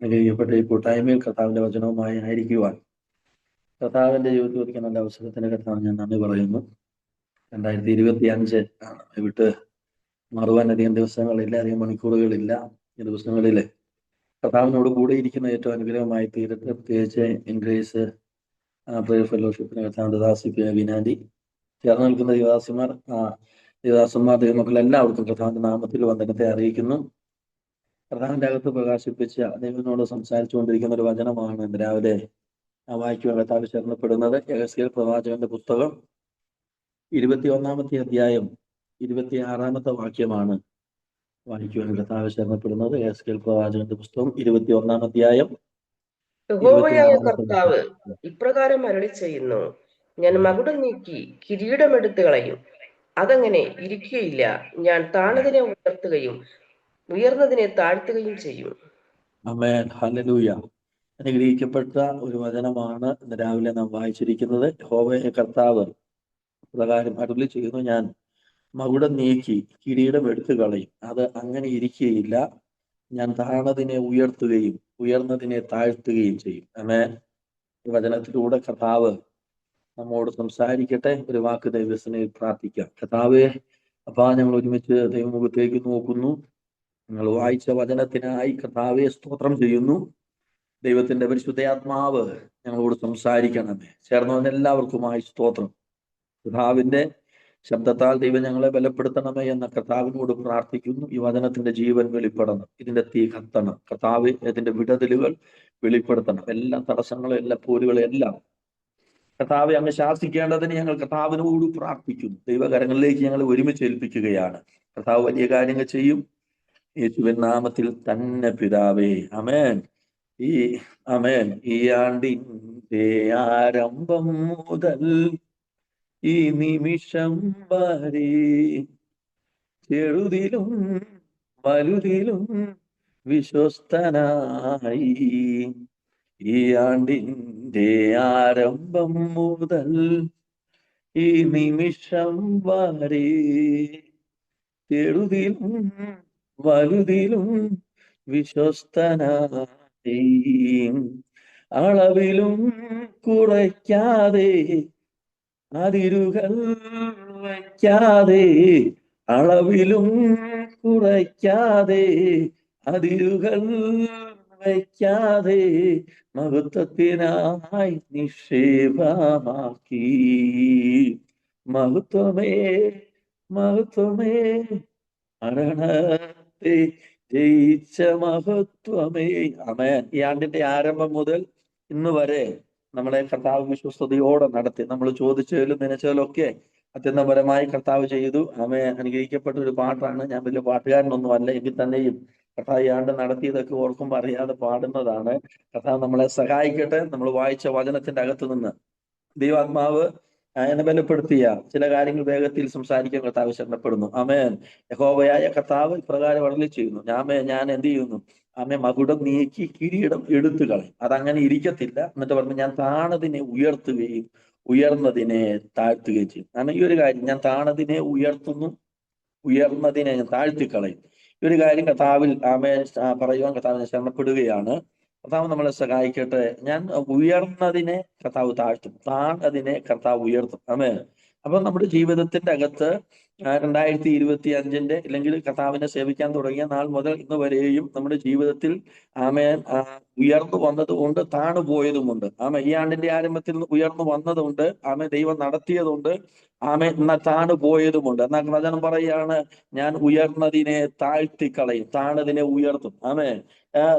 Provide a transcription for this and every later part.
അനുഗ്രഹിക്കപ്പെട്ട ഈ കൂട്ടായ്മയിൽ കർത്താവിന്റെ വചനവുമായി ആയിരിക്കുവാൻ കർത്താവിന്റെ ജീവിതത്തിൽ ഒരിക്കൽ നല്ല അവസരത്തിന് കർത്താവ് ഞാൻ നന്ദി പറയുന്നു. 2025 ആണ് വിട്ട് മാറുവാൻ അധികം ദിവസങ്ങളില്ല, അധികം മണിക്കൂറുകളില്ല. ഈ ദിവസങ്ങളിൽ കർത്താവിനോട് കൂടെ ഇരിക്കുന്ന ഏറ്റവും അനുഗ്രഹമായി തീരട്ടെ. പ്രത്യേകിച്ച് ഇൻഗ്രേസ് പ്രയർ ഫെലോഷിപ്പിന് കർത്താവിന്റെ ദാസിപ്പിയ വിനാന്തി ചേർന്ന് നിൽക്കുന്ന ദേവദാസന്മാർ ദൈവമക്കൾ എല്ലാവർക്കും കർത്താവിന്റെ നാമത്തിൽ വന്ദനത്തെ അറിയിക്കുന്നു. കർത്താവിന്റെ അകത്ത് പ്രകാശിപ്പിച്ച ദൈവനോട് സംസാരിച്ചുകൊണ്ടിരിക്കുന്ന ഒരു വചനമാണ് ഇന്ന് രാവിലെ വായിക്കുവാൻ കർത്താവ് ശരണപ്പെടുന്നത്. യെഹെസ്കേൽ പ്രവാചകന്റെ പുസ്തകം 21-ാമത്തെ അധ്യായം 26-ാമത്തെ വാക്യമാണ് വായിക്കുവാൻ കർത്താവ് ശരണപ്പെടുന്നത്. യെഹെസ്കേൽ പ്രവാചകന്റെ പുസ്തകം 21-ാം അധ്യായം യഹോവയായ കർത്താവ് ഇപ്രകാരം അരുളി ചെയ്യുന്നു, ഞാൻ മകുടം നീക്കി കിരീടമെടുത്തു കളയും, അതങ്ങനെ ഇരിക്കുകയില്ല. ഞാൻ താണതിനെ ഉയർത്തുകയും ഉയർന്നതിനെ താഴ്ത്തുകയും ചെയ്യും. ആമേൻ, ഹല്ലേലൂയ. അനുഗ്രഹിക്കപ്പെട്ട ഒരു വചനമാണ് ഇന്ന് രാവിലെ നാം വായിച്ചിരിക്കുന്നത്. യഹോവയായ കർത്താവ് പ്രകാരം അരുളി ചെയ്യുന്നു, ഞാൻ മകുടം നീക്കി കിരീടം എടുത്തു കളയും, അത് അങ്ങനെ ഇരിക്കുകയില്ല. ഞാൻ താണതിനെ ഉയർത്തുകയും ഉയർന്നതിനെ താഴ്ത്തുകയും ചെയ്യും. ആമേൻ. ഈ വചനത്തിലൂടെ കർത്താവ് നമ്മോട് സംസാരിക്കട്ടെ. ഒരു വാക്ക് ദൈവസനയിൽ പ്രാർത്ഥിക്കാം. കർത്താവേ, അപ്പാ, ഞങ്ങൾ ഒരുമിച്ച് ദൈവമുഖത്തേക്ക് നോക്കുന്നു. ഞങ്ങൾ വായിച്ച വചനത്തിനായി കർത്താവെ സ്തോത്രം ചെയ്യുന്നു. ദൈവത്തിന്റെ പരിശുദ്ധാത്മാവ് ഞങ്ങളോട് സംസാരിക്കണമേ. ചേർന്നവനെല്ലാവർക്കുമായി സ്തോത്രം. കർത്താവിന്റെ ശബ്ദത്താൽ ദൈവം ഞങ്ങളെ ബലപ്പെടുത്തണമേ എന്ന കർത്താവിനോട് പ്രാർത്ഥിക്കുന്നു. ഈ വചനത്തിന്റെ ജീവൻ വെളിപ്പെടണം, ഇതിന്റെ തീ കത്തണം. കർത്താവ് ഇതിന്റെ വിടുതലുകൾ വെളിപ്പെടുത്തണം. എല്ലാ തടസ്സങ്ങളും എല്ലാ പോരുകളും എല്ലാം കർത്താവെ അങ്ങ് ശാസിക്കേണ്ടതിന് ഞങ്ങൾ കർത്താവിനോട് പ്രാർത്ഥിക്കുന്നു. ദൈവകരങ്ങളിലേക്ക് ഞങ്ങൾ ഒരുമിച്ച് ഏൽപ്പിക്കുകയാണ്. കർത്താവ് വലിയ കാര്യങ്ങൾ ചെയ്യും. യേശുവിൻ നാമത്തിൽ തന്നെ പിതാവേ, അമേൻ. അമേൻ. ഈ ആണ്ടിന്റെ ആരംഭം മുതൽ ഈ നിമിഷം വരെ ചെറുതിലും വലുതിലും വിശ്വസ്തനായി, ഈ ആണ്ടിന്റെ ആരംഭം മുതൽ ഈ നിമിഷം വരെ ചെറുതിലും വലുതിലും വിശ്വസ്തനായി, അളവിലും കുറയ്ക്കാതെ അതിരുകൾ വയ്ക്കാതെ, അളവിലും കുറയ്ക്കാതെ അതിരുകൾ വയ്ക്കാതെ മഹത്വത്തിനായി നിക്ഷേപമാക്കി. മഹത്വമേ മഹത്വമേ മരണത്തെ ജയിച്ച മഹത്വമേ. ആമേൻ. ഈ ആണ്ടിന്റെ ആരംഭം മുതൽ ഇന്ന് വരെ നമ്മളെ കർത്താവ് വിശ്വസ്തയോടെ നടത്തി. നമ്മൾ ചോദിച്ചതിലും നനച്ചതിലും ഒക്കെ അത്യന്തപരമായി കർത്താവ് ചെയ്തു. ആമേൻ. അനുഗ്രഹിക്കപ്പെട്ട ഒരു പാട്ടാണ്. ഞാൻ വലിയ പാട്ടുകാരനൊന്നും അല്ല, എങ്കിൽ തന്നെയും കർത്താവ് ഈ ആണ്ട് നടത്തിയതൊക്കെ ഓർക്കുമ്പോൾ അറിയാതെ പാടുന്നതാണ്. കർത്താവ് നമ്മളെ സഹായിക്കട്ടെ. നമ്മൾ വായിച്ച വചനത്തിന്റെ അകത്ത് നിന്ന് ദൈവാത്മാവ് എന്നെ ബലപ്പെടുത്തിയ ചില കാര്യങ്ങൾ വേഗത്തിൽ സംസാരിക്കാൻ കർത്താവ് ശരണപ്പെടുന്നു. ആമേൻ. യഹോവയായ കർത്താവ് ഇപ്രകാരം അരുളി ചെയ്യുന്നു, ഞാൻ എന്ത് ചെയ്യുന്നു? മകുടം നീക്കി കിരീടം എടുത്തു കളയും, അതങ്ങനെ ഇരിക്കത്തില്ല. എന്നിട്ട് പറഞ്ഞു, ഞാൻ താണതിനെ ഉയർത്തുകയും ഉയർന്നതിനെ താഴ്ത്തുകയും ചെയ്യും. ഈ ഒരു കാര്യം, ഞാൻ താണതിനെ ഉയർത്തുന്നു, ഉയർന്നതിനെ ഞാൻ താഴ്ത്തിക്കളയും. ഈ ഒരു കാര്യം കർത്താവിൽ പറയുവാൻ കർത്താവിനെ ശരണപ്പെടുകയാണ്. കർത്താവ് നമ്മളെ സഹായിക്കട്ടെ. ഞാൻ ഉയർന്നതിനെ കർത്താവ് താഴ്ത്തും, താണതിനെ കർത്താവ് ഉയർത്തും. അപ്പൊ നമ്മുടെ ജീവിതത്തിന്റെ അകത്ത് 2025 ഇല്ലെങ്കിൽ കർത്താവിനെ സേവിക്കാൻ തുടങ്ങിയ നാൾ മുതൽ ഇന്ന് വരെയും നമ്മുടെ ജീവിതത്തിൽ ഉയർന്നു വന്നതുകൊണ്ട് താണു പോയതുമുണ്ട്. ഈ ആണ്ടിന്റെ ആരംഭത്തിൽ ഉയർന്നു വന്നതുണ്ട്, ദൈവം നടത്തിയതുണ്ട്, എന്നാൽ താണു പോയതുമുണ്ട്. എന്നാൽ വചനം പറയാണ്, ഞാൻ ഉയർന്നതിനെ താഴ്ത്തിക്കളയും, താണതിനെ ഉയർത്തും.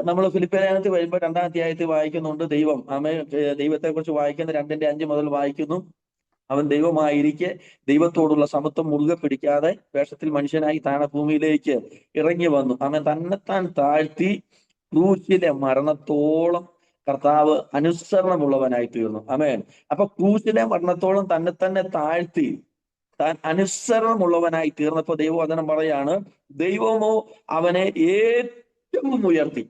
നമ്മൾ ഫിലിപ്പിയ ലേഖനത്തിൽ വരുമ്പോൾ 2-ാം അധ്യായത്തിൽ വായിക്കുന്നുണ്ട്, ദൈവത്തെ കുറിച്ച് വായിക്കുന്ന 2:5 മുതൽ വായിക്കുന്നു, അവൻ ദൈവമായിരിക്കെ ദൈവത്തോടുള്ള സമത്വം മുറുകെ പിടിക്കാതെ വേഷത്തിൽ മനുഷ്യനായി താഴെ ഭൂമിയിലേക്ക് ഇറങ്ങി വന്നു. അവൻ തന്നെത്താൻ താഴ്ത്തി ക്രൂശിലെ മരണത്തോളം കർത്താവ് അനുസരണമുള്ളവനായി തീർന്നു. അപ്പൊ ക്രൂശിലെ മരണത്തോളം തന്നെ താഴ്ത്തി താൻ അനുസരണമുള്ളവനായി തീർന്നപ്പോ ദൈവവചനം പറയാണ്, ദൈവമോ അവനെ ഏറ്റവും ഉയർത്തി.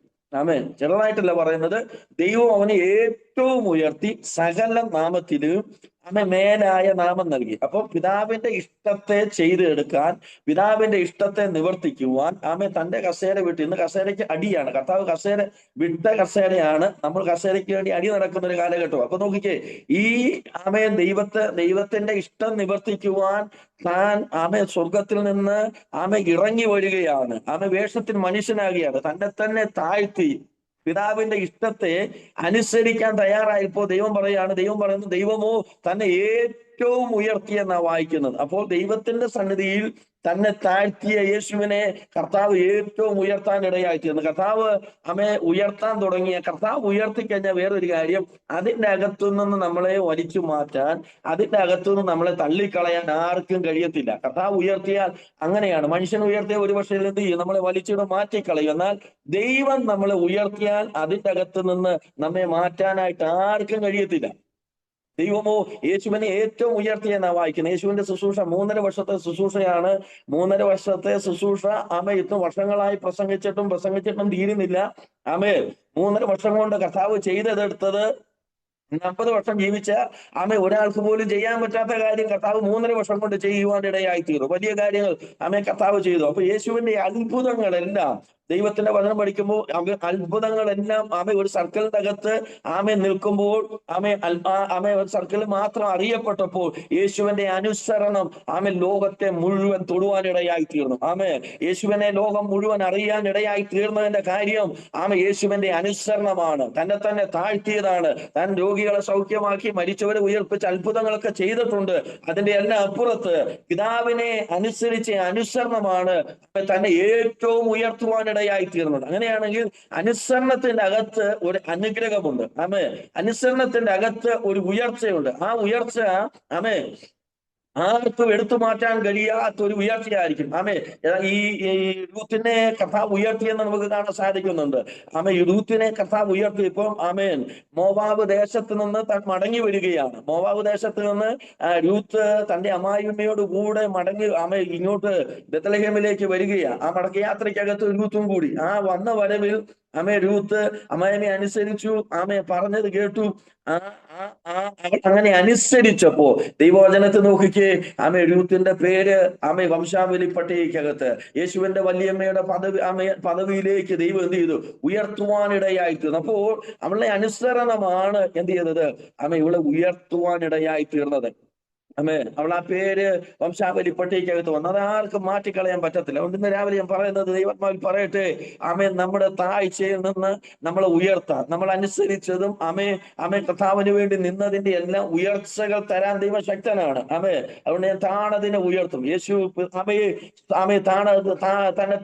ചെറുതായിട്ടല്ല പറയുന്നത്, ദൈവം അവനെ ഏറ്റവും ഉയർത്തി സകല നാമത്തിലും മേലായ നാമം നൽകി. അപ്പൊ പിതാവിന്റെ ഇഷ്ടത്തെ ചെയ്തെടുക്കാൻ, പിതാവിന്റെ ഇഷ്ടത്തെ നിവർത്തിക്കുവാൻ തന്റെ കസേര വിട്ട്, ഇന്ന് കസേരയ്ക്ക് അടിയാണ്, കർത്താവ് കസേര വിട്ട കസേരയാണ്, നമ്മൾ കസേരയ്ക്ക് വേണ്ടി അടി നടക്കുന്ന ഒരു കാലഘട്ടം. അപ്പൊ നോക്കിക്കേ, ഈ ദൈവത്തിന്റെ ഇഷ്ടം നിവർത്തിക്കുവാൻ താൻ സ്വർഗത്തിൽ നിന്ന് ഇറങ്ങി വരികയാണ്. വേഷത്തിൽ മനുഷ്യനാകുകയാണ്, തന്നെ തന്നെ താഴ്ത്തി പിതാവിന്റെ ഇഷ്ടത്തെ അനുസരിക്കാൻ തയ്യാറായപ്പോ ദൈവം പറയുന്നു, ദൈവമോ തന്നെ ഏറ്റവും ഉയർത്തിയെന്നാ വായിക്കുന്നത്. അപ്പോൾ ദൈവത്തിന്റെ സന്നിധിയിൽ തന്നെ താഴ്ത്തിയ യേശുവിനെ കർത്താവ് ഏറ്റവും ഉയർത്താൻ ഇടയായിത്തീർന്നു. കർത്താവ് ഉയർത്താൻ തുടങ്ങിയ, കർത്താവ് ഉയർത്തിക്കഴിഞ്ഞാൽ വേറൊരു കാര്യം, അതിന്റെ അകത്തുനിന്ന് നമ്മളെ വലിച്ചു മാറ്റാൻ, അതിന്റെ അകത്തുനിന്ന് നമ്മളെ തള്ളിക്കളയാൻ ആർക്കും കഴിയത്തില്ല. കർത്താവ് ഉയർത്തിയാൽ അങ്ങനെയാണ്. മനുഷ്യൻ ഉയർത്തിയ ഒരു പക്ഷേ എന്ത് ചെയ്യും? നമ്മളെ വലിച്ചിട മാറ്റിക്കളയും. എന്നാൽ ദൈവം നമ്മളെ ഉയർത്തിയാൽ അതിന്റെ അകത്ത് നിന്ന് നമ്മെ മാറ്റാനായിട്ട് ആർക്കും കഴിയത്തില്ല. ദൈവമോ യേശുവിനെ ഏറ്റവും ഉയർത്തിയെന്നാ വായിക്കുന്നത്. യേശുവിന്റെ ശുശ്രൂഷ 3.5 വർഷത്തെ ശുശ്രൂഷയാണ്. 3.5 വർഷത്തെ ശുശ്രൂഷ ഇത്ര വർഷങ്ങളായി പ്രസംഗിച്ചിട്ടും തീരുന്നില്ല. 3.5 വർഷം കൊണ്ട് കർത്താവ് ചെയ്തെടുത്തത് 40 വർഷം ജീവിച്ച ഒരാൾക്ക് പോലും ചെയ്യാൻ പറ്റാത്ത കാര്യം കർത്താവ് 3.5 വർഷം കൊണ്ട് ചെയ്യുവാൻ ഇടയായി തീർന്നു. വലിയ കാര്യങ്ങൾ കർത്താവ് ചെയ്തു. അപ്പൊ യേശുവിന്റെ അത്ഭുതങ്ങളെല്ലാം, ദൈവത്തിന്റെ വചനം പഠിക്കുമ്പോൾ അത്ഭുതങ്ങളെല്ലാം ഒരു സർക്കിളിന്റെ അകത്ത് നിൽക്കുമ്പോൾ ഒരു സർക്കിളിൽ മാത്രം അറിയപ്പെട്ടപ്പോൾ യേശുവിന്റെ അനുസരണം ലോകത്തെ മുഴുവൻ തൊടുവാനിടയായി തീർന്നു. യേശുവിനെ ലോകം മുഴുവൻ അറിയാൻ ഇടയായി തീർന്നതിന്റെ കാര്യം യേശുവിന്റെ അനുസരണമാണ്. തന്നെ താഴ്ത്തിയതാണ്. താൻ രോഗികളെ സൗഖ്യമാക്കി, മരിച്ചവരെ ഉയർപ്പിച്ച് അത്ഭുതങ്ങളൊക്കെ ചെയ്തിട്ടുണ്ട്. അതിന്റെ എല്ലാം അപ്പുറത്ത് പിതാവിനെ അനുസരിച്ച് അനുസരണമാണ് തന്നെ ഏറ്റവും ഉയർത്തുവാനിടയായി തീർന്നത്. അങ്ങനെയാണെങ്കിൽ അനുസരണത്തിന്റെ അകത്ത് ഒരു അനുഗ്രഹമുണ്ട്. അനുസരണത്തിന്റെ അകത്ത് ഒരു ഉയർച്ചയുണ്ട്. ആ ഉയർച്ച ആർക്കും എടുത്തു മാറ്റാൻ കഴിയാത്ത ഒരു ഉയർച്ചയായിരിക്കും. ഈ യൂത്തിനെ കർത്താവ് ഉയർത്തിയെന്ന് നമുക്ക് കാണാൻ സാധിക്കുന്നുണ്ട്. യൂത്തിനെ കർത്താവ് ഉയർത്തിയപ്പം മോവാബ് ദേശത്ത് നിന്ന് താൻ മടങ്ങി വരികയാണ്. മോവാബ് ദേശത്ത് നിന്ന് യൂത്ത് തന്റെ അമ്മായിയമ്മയോട് കൂടെ മടങ്ങി ഇങ്ങോട്ട് ബെത്ലഹേമിലേക്ക് വരികയാണ്. ആ മടക്കയാത്രയ്ക്കകത്ത് യൂത്തും കൂടി. വന്ന വരവിൽ രൂത്ത് അമ്മായിയമ്മയെ അനുസരിച്ചു. പറഞ്ഞത് കേട്ടു. അങ്ങനെ അനുസരിച്ചപ്പോ ദൈവവചനത്തെ നോക്കിക്കേ, രൂത്തിന്റെ പേര് വംശാവലി പട്ടികയ്ക്കകത്ത് യേശുവിന്റെ വല്യമ്മയുടെ പദവിയിലേക്ക് ദൈവം എന്ത് ചെയ്തു? ഉയർത്തുവാനിടയായിത്തീർന്നു. അപ്പോൾ അവളുടെ അനുസരണമാണ് എന്ത് ചെയ്തത്? ഇവളെ ഉയർത്തുവാനിടയായി തീർന്നത്. അവൾ ആ പേര് വംശാവലി പട്ടികയ്ക്കകത്ത് വന്നു. അതാർക്കും മാറ്റിക്കളയാൻ പറ്റത്തില്ല. അതുകൊണ്ട് ഇന്ന് രാവിലെ ഞാൻ പറയുന്നത്, ദൈവാത്മാവിൽ പറയട്ടെ, നമ്മുടെ താഴ്ചയിൽ നിന്ന് നമ്മളെ ഉയർത്താൻ, നമ്മൾ അനുസരിച്ചതും കർത്താവിന് വേണ്ടി നിന്നതിന്റെ എല്ലാം ഉയർച്ചകൾ തരാൻ ദൈവം ശക്തനാണ്. അതുകൊണ്ട് ഞാൻ താണതിനെ ഉയർത്തും. യേശു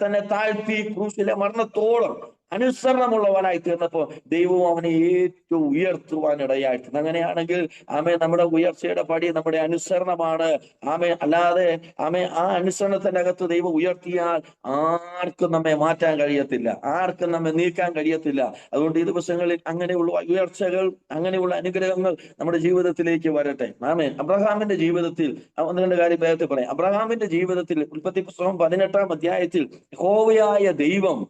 തന്നെ താഴ്ത്തി ക്രൂശിലെ മരണത്തോളം അനുസരണമുള്ളവനായി തീർന്നപ്പോ ദൈവവും അവനെ ഏറ്റവും ഉയർത്തുവാനിടയായിട്ടുണ്ട്. അങ്ങനെയാണെങ്കിൽ നമ്മുടെ ഉയർച്ചയുടെ പടി നമ്മുടെ അനുസരണമാണ്. അല്ലാതെ ആ അനുസരണത്തിന്റെ അകത്ത് ദൈവം ഉയർത്തിയാൽ ആർക്കും നമ്മെ മാറ്റാൻ കഴിയത്തില്ല, ആർക്കും നമ്മെ നീക്കാൻ കഴിയത്തില്ല. അതുകൊണ്ട് ഈ ദിവസങ്ങളിൽ അങ്ങനെയുള്ള ഉയർച്ചകൾ, അങ്ങനെയുള്ള അനുഗ്രഹങ്ങൾ നമ്മുടെ ജീവിതത്തിലേക്ക് വരട്ടെ. അബ്രഹാമിന്റെ ജീവിതത്തിൽ ഒന്ന് രണ്ട് കാര്യം വേഗത്തിൽ പറയാം. അബ്രഹാമിന്റെ ജീവിതത്തിൽ ഉൽപ്പത്തി പുസ്തകം 18-ാം അധ്യായത്തിൽ യഹോവയായ ദൈവം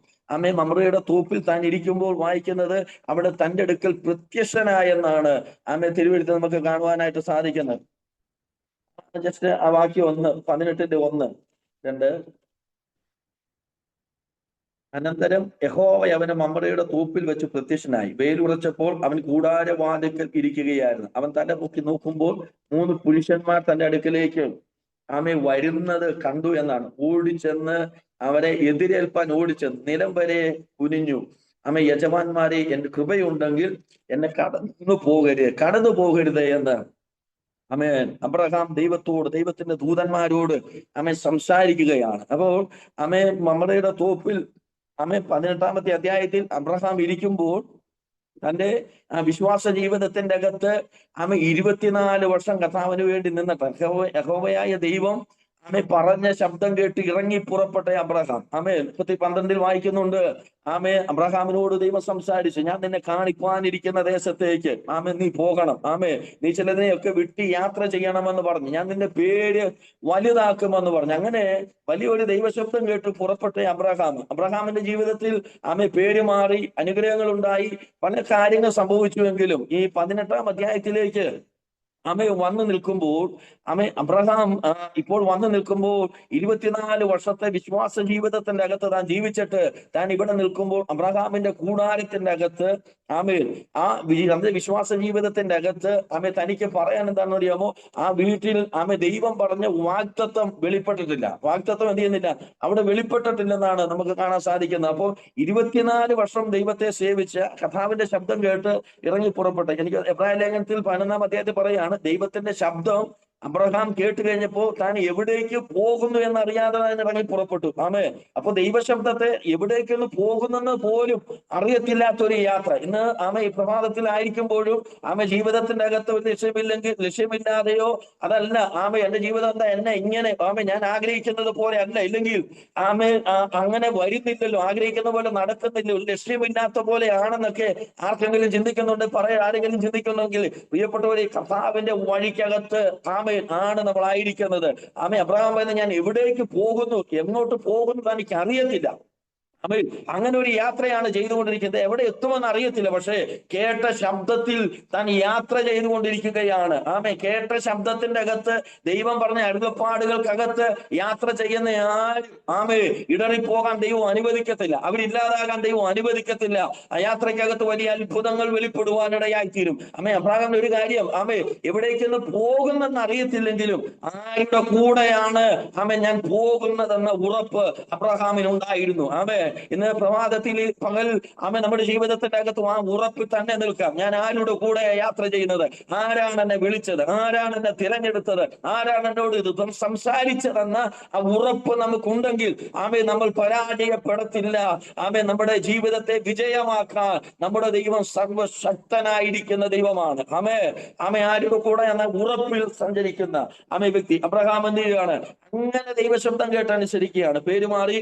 മമ്രയുടെ തോപ്പിൽ താൻ ഇരിക്കുമ്പോൾ വായിക്കുന്നത്, അവിടെ തന്റെ അടുക്കൽ പ്രത്യക്ഷനായെന്നാണ് തിരുവെഴുത്ത് നമുക്ക് കാണുവാനായിട്ട് സാധിക്കുന്നത്. ജസ്റ്റ് ആ വാക്യം 18:1-2. അനന്തരം യഹോവ അവന് മമ്രയുടെ തോപ്പിൽ വെച്ച് പ്രത്യക്ഷനായി. വെയിലുറച്ചപ്പോൾ അവൻ കൂടാരവാതിൽക്കൽ ഇരിക്കുകയായിരുന്നു. അവൻ തന്റെ പൊക്കി നോക്കുമ്പോൾ 3 പുരുഷന്മാർ തന്റെ അടുക്കലേക്ക് വരുന്നത് കണ്ടു എന്നാണ്. ഓടിച്ചെന്ന് അവരെ എതിരേൽപ്പാൻ ഓടിച്ചെന്ന് നിലം വരെ കുനിഞ്ഞു. യജമാന്മാരെ, എന്റെ കൃപയുണ്ടെങ്കിൽ എന്നെ കടന്നു പോകരുത് എന്ന് അബ്രഹാം ദൈവത്തിന്റെ ദൂതന്മാരോട് സംസാരിക്കുകയാണ്. അപ്പോൾ മമ്രയുടെ തോപ്പിൽ 18-ാമത്തെ അധ്യായത്തിൽ അബ്രഹാം ഇരിക്കുമ്പോൾ തന്റെ വിശ്വാസ ജീവിതത്തിന്റെ അകത്ത് 24 വർഷം കർത്താവിന് വേണ്ടി നിന്നിട്ട് യഹോവയായ ദൈവം പറഞ്ഞ ശബ്ദം കേട്ട് ഇറങ്ങി പുറപ്പെട്ട അബ്രഹാം 12 വായിക്കുന്നുണ്ട്. അബ്രഹാമിനോട് ദൈവം സംസാരിച്ചു, ഞാൻ നിന്നെ കാണിക്കുവാനിരിക്കുന്ന ദേശത്തേക്ക് നീ പോകണം. നീ ചിലതിനെയൊക്കെ വിട്ട് യാത്ര ചെയ്യണമെന്ന് പറഞ്ഞു. ഞാൻ നിന്റെ പേര് വലുതാക്കുമെന്ന് പറഞ്ഞു. അങ്ങനെ വലിയൊരു ദൈവശബ്ദം കേട്ട് പുറപ്പെട്ട അബ്രഹാമിന്റെ ജീവിതത്തിൽ പേര് മാറി, അനുഗ്രഹങ്ങൾ ഉണ്ടായി, പല കാര്യങ്ങൾ സംഭവിച്ചുവെങ്കിലും ഈ 18-ാം അധ്യായത്തിലേക്ക് വന്നു നിൽക്കുമ്പോൾ അബ്രഹാം ഇപ്പോൾ വന്നു നിൽക്കുമ്പോൾ 24 വർഷത്തെ വിശ്വാസ ജീവിതത്തിന്റെ അകത്ത് താൻ ജീവിച്ചിട്ട് താൻ ഇവിടെ നിൽക്കുമ്പോൾ അബ്രഹാമിന്റെ കൂടാരത്തിന്റെ അകത്ത് അത് വിശ്വാസ ജീവിതത്തിന്റെ അകത്ത് തനിക്ക് പറയാൻ എന്താണെന്ന് അറിയാമോ? ആ വീട്ടിൽ ദൈവം പറഞ്ഞ വാഗ്ദത്തം വെളിപ്പെട്ടിട്ടില്ല. വാഗ്ദത്തം എന്ത് ചെയ്യുന്നില്ല, അവിടെ വെളിപ്പെട്ടിട്ടില്ലെന്നാണ് നമുക്ക് കാണാൻ സാധിക്കുന്നത്. അപ്പോൾ 24 വർഷം ദൈവത്തെ സേവിച്ച് കർത്താവിന്റെ ശബ്ദം കേട്ട് ഇറങ്ങി പുറപ്പെട്ടു. എനിക്ക് എബ്രായ ലേഖനത്തിൽ 11-ാം അധ്യായത്തിൽ പറയാണ്, ദൈവത്തിന്റെ ശബ്ദം അബ്രഹാം കേട്ട് കഴിഞ്ഞപ്പോ താൻ എവിടേക്ക് പോകുന്നു എന്നറിയാതെ താൻ ഇറങ്ങി പുറപ്പെട്ടു. അപ്പൊ ദൈവശബ്ദത്തെ എവിടേക്കൊന്ന് പോകുന്നെന്ന് പോലും അറിയത്തില്ലാത്തൊരു യാത്ര. ഇന്ന് ഈ പ്രഭാതത്തിലായിരിക്കുമ്പോഴും ജീവിതത്തിന്റെ അകത്ത് ഒരു ലക്ഷ്യമില്ലാതെയോ അതല്ല എന്റെ ജീവിതം എന്താ, എന്നെ ഇങ്ങനെ ഞാൻ ആഗ്രഹിക്കുന്നത് പോലെ അല്ല, ഇല്ലെങ്കിൽ അങ്ങനെ വരുന്നില്ലല്ലോ, ആഗ്രഹിക്കുന്ന പോലെ നടക്കുന്നില്ല, ഒരു ലക്ഷ്യമില്ലാത്ത പോലെയാണെന്നൊക്കെ ആർക്കെങ്കിലും ചിന്തിക്കുന്നുണ്ട്, ആരെങ്കിലും ചിന്തിക്കുന്നെങ്കിൽ പ്രിയപ്പെട്ടവരെ, കർത്താവിന്റെ വഴിക്കകത്ത് ആണ് നമ്മളായിരിക്കുന്നത്. അബ്രഹാം പറയുന്നത്, ഞാൻ എവിടേക്ക് പോകുന്നു, എങ്ങോട്ട് പോകുന്നു എനിക്ക് അറിയത്തില്ല. അങ്ങനെ ഒരു യാത്രയാണ് ചെയ്തുകൊണ്ടിരിക്കുന്നത്. എവിടെ എത്തുമെന്ന് അറിയത്തില്ല, പക്ഷേ കേട്ട ശബ്ദത്തിൽ താൻ യാത്ര ചെയ്തുകൊണ്ടിരിക്കുകയാണ്. കേട്ട ശബ്ദത്തിന്റെ അകത്ത് ദൈവം പറഞ്ഞ അരുളപ്പാടുകൾക്കകത്ത് യാത്ര ചെയ്യുന്ന ഇടറിപ്പോകാൻ ദൈവം അനുവദിക്കത്തില്ല, അവരില്ലാതാകാൻ ദൈവം അനുവദിക്കത്തില്ല. ആ യാത്രയ്ക്കകത്ത് വലിയ അത്ഭുതങ്ങൾ വെളിപ്പെടുവാനിടയായിത്തീരും. അബ്രഹാമിന്റെ ഒരു കാര്യം, എവിടേക്കൊന്ന് പോകുന്നെന്ന് അറിയത്തില്ലെങ്കിലും ആരുടെ കൂടെയാണ് ഞാൻ പോകുന്നതെന്ന ഉറപ്പ് അബ്രഹാമിനുണ്ടായിരുന്നു. ഇന്ന് പ്രഭാതത്തിൽ പകൽ നമ്മുടെ ജീവിതത്തിന്റെ അകത്ത് ആ ഉറപ്പിൽ തന്നെ നിൽക്കാം. ഞാൻ ആരുടെ കൂടെ യാത്ര ചെയ്യുന്നത്, ആരാണ് എന്നെ വിളിച്ചത്, ആരാണ് എന്നെ തിരഞ്ഞെടുത്തത്, ആരാണ് എന്നോട് ഇത് സംസാരിച്ചതെന്ന ആ ഉറപ്പ് നമുക്കുണ്ടെങ്കിൽ നമ്മൾ പരാജയപ്പെടത്തില്ല. നമ്മുടെ ജീവിതത്തെ വിജയമാക്കാൻ നമ്മുടെ ദൈവം സർവശക്തനായിരിക്കുന്ന ദൈവമാണ്. ആരുടെ കൂടെ എന്ന ഉറപ്പിൽ സഞ്ചരിക്കുന്ന വ്യക്തി അബ്രഹാം എന്ത് ചെയ്യുകയാണ്? അങ്ങനെ ദൈവശബ്ദം കേട്ടനുസരിക്കുകയാണ്. പേര് മാറി,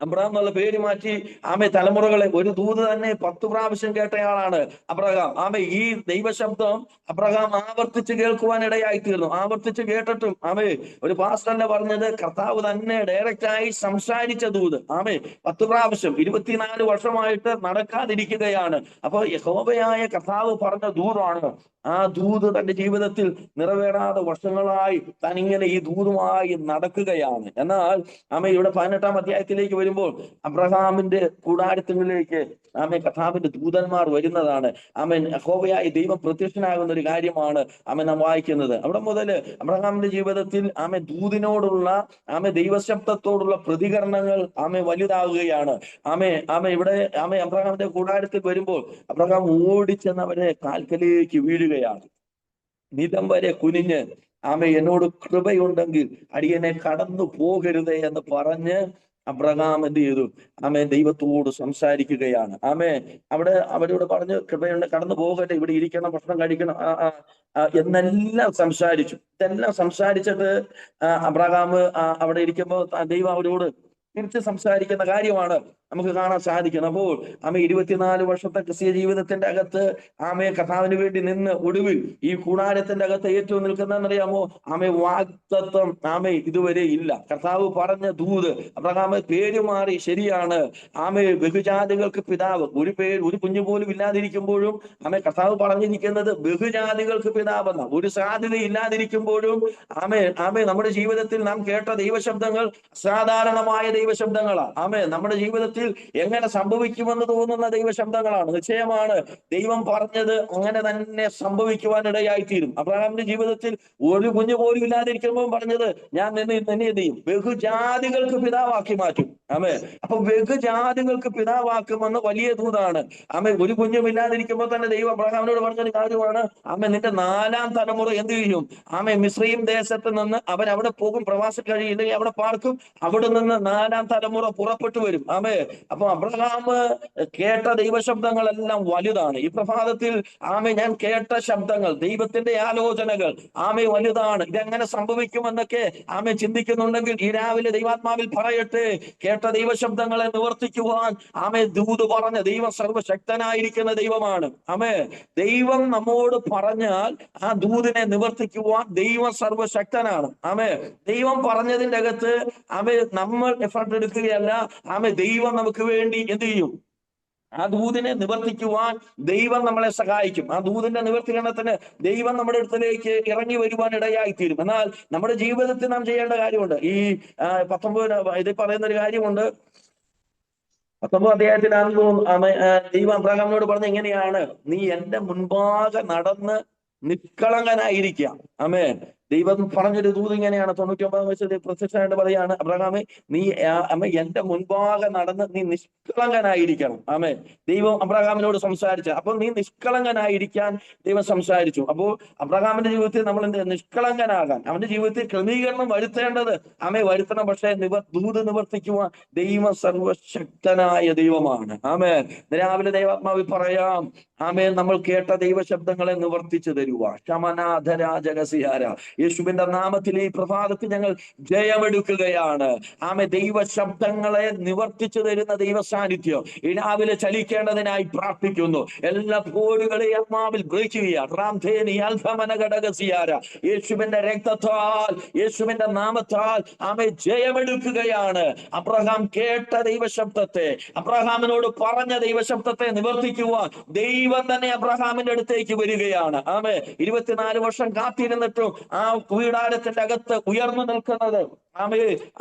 അബ്രഹാം എന്നുള്ള പേര് മാറ്റി തലമുറകളെ, ഒരു ദൂത് തന്നെ 10 പ്രാവശ്യം കേട്ടയാളാണ് അബ്രഹാം. ഈ ദൈവശബ്ദം അബ്രഹാം ആവർത്തിച്ച് കേൾക്കുവാൻ ഇടയായിത്തീർന്നു. ആവർത്തിച്ച് കേട്ടിട്ടും ഒരു പാസ്റ്ററിനെ പറഞ്ഞത്, കർത്താവ് തന്നെ ഡയറക്റ്റായി സംസാരിച്ച ദൂത് 10 പ്രാവശ്യം 24 വർഷമായിട്ട് നടക്കാതിരിക്കുകയാണ്. അപ്പൊ യഹോവയായ കർത്താവ് പറഞ്ഞ ദൂതാണ്. ആ ദൂത് തന്റെ ജീവിതത്തിൽ നിറവേറാതെ വർഷങ്ങളായി താൻ ഇങ്ങനെ ഈ ദൂതുമായി നടക്കുകയാണ്. എന്നാൽ ഇവിടെ 18-ാം അധ്യായത്തിലേക്ക് വരുമ്പോൾ അബ്രഹാമിന്റെ കൂടാരത്തിലേക്ക് കർത്താവിന്റെ ദൂതന്മാർ വരുന്നതാണ്. യഹോവയായ ദൈവം പ്രത്യക്ഷനാകുന്ന ഒരു കാര്യമാണ് നാം വായിക്കുന്നത്. അവിടെ മുതൽ അബ്രഹാമിന്റെ ജീവിതത്തിൽ ദൂതിനോടുള്ള ദൈവശബ്ദത്തോടുള്ള പ്രതികരണങ്ങൾ വലുതാവുകയാണ്. ഇവിടെ അബ്രഹാമിന്റെ കൂടാരത്തിൽ വരുമ്പോൾ അബ്രഹാം ഓടിച്ചെന്നവരെ കാൽക്കലേക്ക് വീഴുകയാണ്. നിലം വരെ കുനിഞ്ഞ് എന്നോട് കൃപയുണ്ടെങ്കിൽ അടിയനെ കടന്നു പോകരുതേ എന്ന് പറഞ്ഞ് അബ്രഹാം എന്ത് ചെയ്തു? ദൈവത്തോട് സംസാരിക്കുകയാണ്. അവിടെ അവരോട് പറഞ്ഞു, കൃപയുണ്ട്, കടന്നു പോകട്ടെ, ഇവിടെ ഇരിക്കണം, ഭക്ഷണം കഴിക്കണം എന്നെല്ലാം സംസാരിച്ചു. ഇതെല്ലാം സംസാരിച്ചിട്ട് അബ്രഹാം അവിടെ ഇരിക്കുമ്പോൾ ദൈവം അവരോട് തിരിച്ച് സംസാരിക്കുന്ന കാര്യമാണ് നമുക്ക് കാണാൻ സാധിക്കുന്നത്. അപ്പോൾ 24 വർഷത്തെ ക്രിസ്തീയ ജീവിതത്തിന്റെ അകത്ത് കർത്താവിന് വേണ്ടി നിന്ന് ഒടുവിൽ ഈ കൂടാരത്തിന്റെ അകത്ത് ഏറ്റവും നിൽക്കുന്നതെന്നറിയാമോ? വാഗ്ദത്തം ഇതുവരെ ഇല്ല. കർത്താവ് പറഞ്ഞ ദൂത്, അബ്രഹാം പേര് മാറി, ശരിയാണ്, ബഹുജാതികൾക്ക് പിതാവ്, ഒരു കുഞ്ഞു പോലും ഇല്ലാതിരിക്കുമ്പോഴും കർത്താവ് പറഞ്ഞിരിക്കുന്നത് ബഹുജാതികൾക്ക് പിതാവെന്ന, ഒരു സാധ്യത ഇല്ലാതിരിക്കുമ്പോഴും നമ്മുടെ ജീവിതത്തിൽ നാം കേട്ട ദൈവശബ്ദങ്ങൾ അസാധാരണമായ ദൈവശബ്ദങ്ങളാണ്. നമ്മുടെ ജീവിതത്തിൽ എങ്ങനെ സംഭവിക്കുമെന്ന് തോന്നുന്ന ദൈവശബ്ദങ്ങളാണ്. നിശ്ചയമാണ്, ദൈവം പറഞ്ഞത് അങ്ങനെ തന്നെ സംഭവിക്കുവാനിടയായിത്തീരും. അബ്രഹാമിന്റെ ജീവിതത്തിൽ ഒരു കുഞ്ഞു പോലും ഇല്ലാതിരിക്കുമ്പോൾ പറഞ്ഞത്, ഞാൻ നിന്നെ എന്ത് ചെയ്യും? ബഹുജാതികൾക്ക് പിതാവാക്കി മാറ്റും. അപ്പൊ ബഹുജാതികൾക്ക് പിതാവാക്കുമെന്ന് വലിയ ദൂതാണ്. ഒരു കുഞ്ഞും ഇല്ലാതിരിക്കുമ്പോൾ തന്നെ ദൈവം അബ്രഹാമിനോട് പറഞ്ഞൊരു കാര്യമാണ്, നിന്റെ 4ാം തലമുറ എന്ത് ചെയ്യും? മിസ്രയീം ദേശത്ത് നിന്ന് അവൻ അവിടെ പോകും, പ്രവാസ കഴിയില്ലെങ്കിൽ അവിടെ പാർക്കും, അവിടെ നിന്ന് 4ാം തലമുറ പുറപ്പെട്ടു വരും. അപ്പൊ അബ്രഹാം കേട്ട ദൈവശബ്ദങ്ങളെല്ലാം വലുതാണ്. ഈ പ്രഭാതത്തിൽ ഞാൻ കേട്ട ശബ്ദങ്ങൾ, ദൈവത്തിന്റെ ആലോചനകൾ വലുതാണ്. ഇതെങ്ങനെ സംഭവിക്കുമെന്നൊക്കെ ചിന്തിക്കുന്നുണ്ടെങ്കിൽ ഈ രാവിലെ ദൈവാത്മാവിൽ പറയട്ടെ, കേട്ട ദൈവശബ്ദങ്ങളെ നിവർത്തിക്കുവാൻ ദൂത് പറഞ്ഞ ദൈവം സർവശക്തനായിരിക്കുന്ന ദൈവമാണ്. ദൈവം നമ്മോട് പറഞ്ഞാൽ ആ ദൂതിനെ നിവർത്തിക്കുവാൻ ദൈവം സർവശക്തനാണ്. ദൈവം പറഞ്ഞതിന്റെ അകത്ത് നമ്മൾ എഫർട്ട് എടുക്കുകയല്ല, ദൈവം നമുക്ക് വേണ്ടി എന്ത് ചെയ്യും? ആ ദൂതിനെ നിവർത്തിക്കുവാൻ ദൈവം നമ്മളെ സഹായിക്കും. ആ ദൂതിന്റെ നിവർത്തീകരണത്തിന് ദൈവം നമ്മുടെ അടുത്തേക്ക് ഇറങ്ങി വരുവാൻ ഇടയായിത്തീരും. എന്നാൽ നമ്മുടെ ജീവിതത്തിൽ നാം ചെയ്യേണ്ട കാര്യമുണ്ട്. ഈ 19 ഇതിൽ പറയുന്ന ഒരു കാര്യമുണ്ട്. 19 അധ്യായത്തിലാണെന്ന് തോന്നുന്നു ദൈവം അബ്രഹാമിനോട് പറഞ്ഞ എങ്ങനെയാണ്, നീ എന്റെ മുൻപാകെ നടന്ന് നിഷ്കളങ്കനായിരിക്കാം. ആമേൻ. ദൈവം പറഞ്ഞൊരു ദൂത് ഇങ്ങനെയാണ്. 99 വയസ്സിൽ പ്രത്യക്ഷമായിട്ട് പറയാണ്, അബ്രഹാമേ നീ എന്റെ മുൻപാകെ നടന്ന് നീ നിഷ്കളങ്കനായിരിക്കണം. ആമേൻ. ദൈവം അബ്രഹാമിനോട് സംസാരിച്ച, അപ്പൊ നീ നിഷ്കളങ്കനായിരിക്കാൻ ദൈവം സംസാരിച്ചു. അപ്പോൾ അബ്രഹാമിന്റെ ജീവിതത്തിൽ നമ്മൾ നിഷ്കളങ്കനാകാൻ, അവന്റെ ജീവിതത്തിൽ ക്രമീകരണം വരുത്തേണ്ടത് വരുത്തണം. പക്ഷേ ദൂത് നിവർത്തിക്കുവാൻ ദൈവം സർവശക്തനായ ദൈവമാണ്. ആമേൻ. രാവിലെ ദൈവാത്മാവിൽ പറയാം, ആമേൻ, നമ്മൾ കേട്ട ദൈവശബ്ദങ്ങളെ നിവർത്തിച്ചു തരുക. ശമനാധരാജകസിയാര, യേശുവിന്റെ നാമത്തിൽ ഈ പ്രഭാതത്തിൽ ഞങ്ങൾ ജയമെടുക്കുകയാണ്. ദൈവശബ്ദങ്ങളെ നിവർത്തിച്ചു തരുന്ന ദൈവ സാന്നിധ്യം ഈ രാവിലെ ചലിക്കേണ്ടതിനായി പ്രാർത്ഥിക്കുന്നു. എല്ലാ പോരുകളെയും ആത്മാവിൽ ബ്രേക്ക് ചെയ്യുക. യേശുവിന്റെ രക്തത്താൽ, യേശുവിന്റെ നാമത്താൽ ജയമെടുക്കുകയാണ്. അബ്രഹാം കേട്ട ദൈവശബ്ദത്തെ, അബ്രഹാമിനോട് പറഞ്ഞ ദൈവശബ്ദത്തെ നിവർത്തിക്കുവാൻ ദൈവം തന്നെ അബ്രഹാമിന്റെ അടുത്തേക്ക് വരികയാണ്. 24 വർഷം കാത്തിരുന്നിട്ടും ആ കൂടാരത്തിന്റെ അകത്ത് ഉയർന്നു നിൽക്കുന്നത്,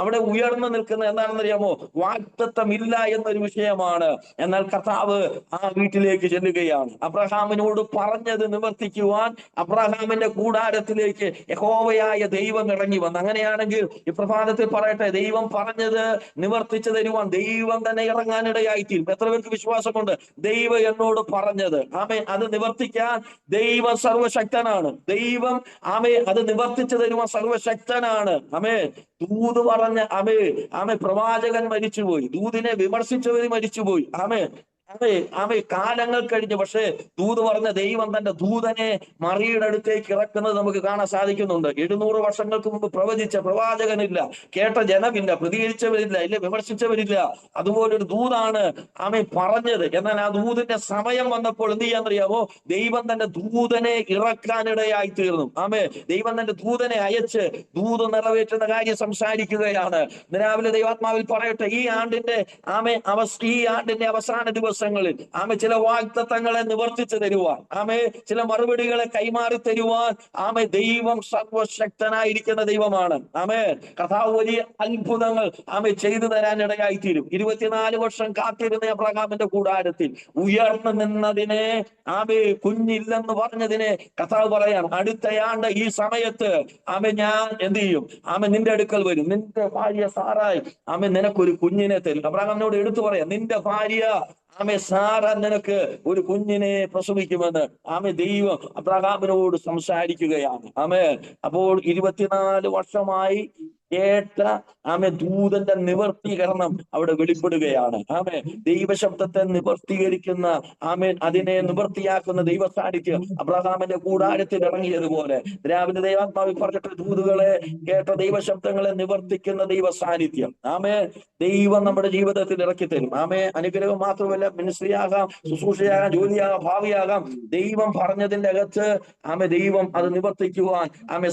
അവിടെ ഉയർന്നു നിൽക്കുന്നത് എന്താണെന്നറിയാമോ? വാഗ്ദത്തം ഇല്ല എന്നൊരു വിഷയമാണ്. എന്നാൽ കർത്താവ് ആ വീട്ടിലേക്ക് ചെല്ലുകയാണ്. അബ്രഹാമിനോട് പറഞ്ഞത് നിവർത്തിക്കുവാൻ അബ്രഹാമിന്റെ കൂടാരത്തിലേക്ക് യഹോവയായ ദൈവം ഇറങ്ങി വന്നു. അങ്ങനെയാണെങ്കിൽ ഈ പ്രഭാതത്തിൽ പറയട്ടെ, ദൈവം പറഞ്ഞത് നിവർത്തിച്ചു തരുവാൻ ദൈവം തന്നെ ഇറങ്ങാനിടയായിത്തീരും. എത്ര പേർക്ക് വിശ്വാസമുണ്ട്? ദൈവം എന്നോട് പറഞ്ഞത് അത് നിവർത്തിക്കാൻ ദൈവം സർവശക്തനാണ്. ദൈവം അത് നിവർത്തിച്ചു തരുവാൻ സർവശക്തനാണ്. ദൂത് പറഞ്ഞ പ്രവാചകൻ മരിച്ചുപോയി, ദൂതിനെ വിമർശിച്ചവര് മരിച്ചുപോയി. കാലങ്ങൾ കഴിഞ്ഞു. പക്ഷേ ദൂത് പറഞ്ഞ ദൈവം തന്റെ ദൂതനെ മറിയുടെ അടുത്തേക്ക് ഇറക്കുന്നത് നമുക്ക് കാണാൻ സാധിക്കുന്നുണ്ട്. 700 വർഷങ്ങൾക്ക് മുമ്പ് പ്രവചിച്ച പ്രവാചകനില്ല, കേട്ട ജനമില്ല, പ്രതികരിച്ചവരില്ല, ഇല്ല വിമർശിച്ചവരില്ല. അതുപോലൊരു ദൂതാണ് പറഞ്ഞത്. എന്നാൽ ആ ദൂതിന്റെ സമയം വന്നപ്പോൾ എന്ത് ചെയ്യാന്നറിയാമോ? ദൈവം തന്റെ ദൂതനെ ഇറക്കാനിടയായി തീർന്നു. ദൈവം തന്റെ ദൂതനെ അയച്ച് ദൂത് നിറവേറ്റുന്ന കാര്യം സംസാരിക്കുകയാണ്. രാവിലെ ദൈവാത്മാവിൽ പറയട്ടെ, ഈ ആണ്ടിന്റെ അവസാന ദിവസങ്ങളിൽ ചില വാഗ്ദത്തങ്ങളെ നിവർത്തിച്ചു തരുവാൻ, ചില മറുപടികളെ കൈമാറി തരുവാൻ ദൈവം സർവശക്തനായിരിക്കുന്ന ദൈവമാണ്. കർത്താവ് വലിയ അത്ഭുതങ്ങൾ ചെയ്തു തരാൻ ഇടയായി തീരും. 24 വർഷം കാത്തിരുന്ന അബ്രഹാമിന്റെ കൂടാരത്തിൽ ഉയർന്നു നിന്നതിനെ, കുഞ്ഞില്ലെന്ന് പറഞ്ഞതിനെ കർത്താവ് പറയാണ്, അടുത്തയാണ്ട് ഈ സമയത്ത് ഞാൻ എന്ത് ചെയ്യും? നിന്റെ അടുക്കൽ വരും, നിന്റെ ഭാര്യ സാറായി നിനക്കൊരു കുഞ്ഞിനെ തരും. അബ്രഹാമിനോട് എടുത്തു പറയാം, നിന്റെ ഭാര്യ സാറ നിനക്ക് ഒരു കുഞ്ഞിനെ പ്രസവിക്കുമെന്ന് ദൈവം അബ്രഹാമിനോട് സംസാരിക്കുകയാണ്. അപ്പോൾ 24 വർഷമായി കേട്ട ദൂതന്റെ നിവർത്തീകരണം അവിടെ വെളിപ്പെടുകയാണ്. ദൈവശബ്ദത്തെ നിവർത്തീകരിക്കുന്ന അതിനെ നിവർത്തിയാക്കുന്ന ദൈവ സാന്നിധ്യം അബ്രഹാമിന്റെ കൂടാരത്തിൽ ഇറങ്ങിയതുപോലെ രാവിലെ ദൈവാത്മാവിൽ പറഞ്ഞിട്ട് ദൂതുകളെ കേട്ട ദൈവശബ്ദങ്ങളെ നിവർത്തിക്കുന്ന ദൈവ സാന്നിധ്യം ദൈവം നമ്മുടെ ജീവിതത്തിൽ ഇറക്കി തരും. അനുഗ്രഹം മാത്രമല്ല, മിനിസ്ട്രിയാകാം, ശുശ്രൂഷയാകാം, ജോലിയാകാം, ഭാവിയാകാം, ദൈവം പറഞ്ഞതിന്റെ അകത്ത് ദൈവം അത് നിവർത്തിക്കുവാൻ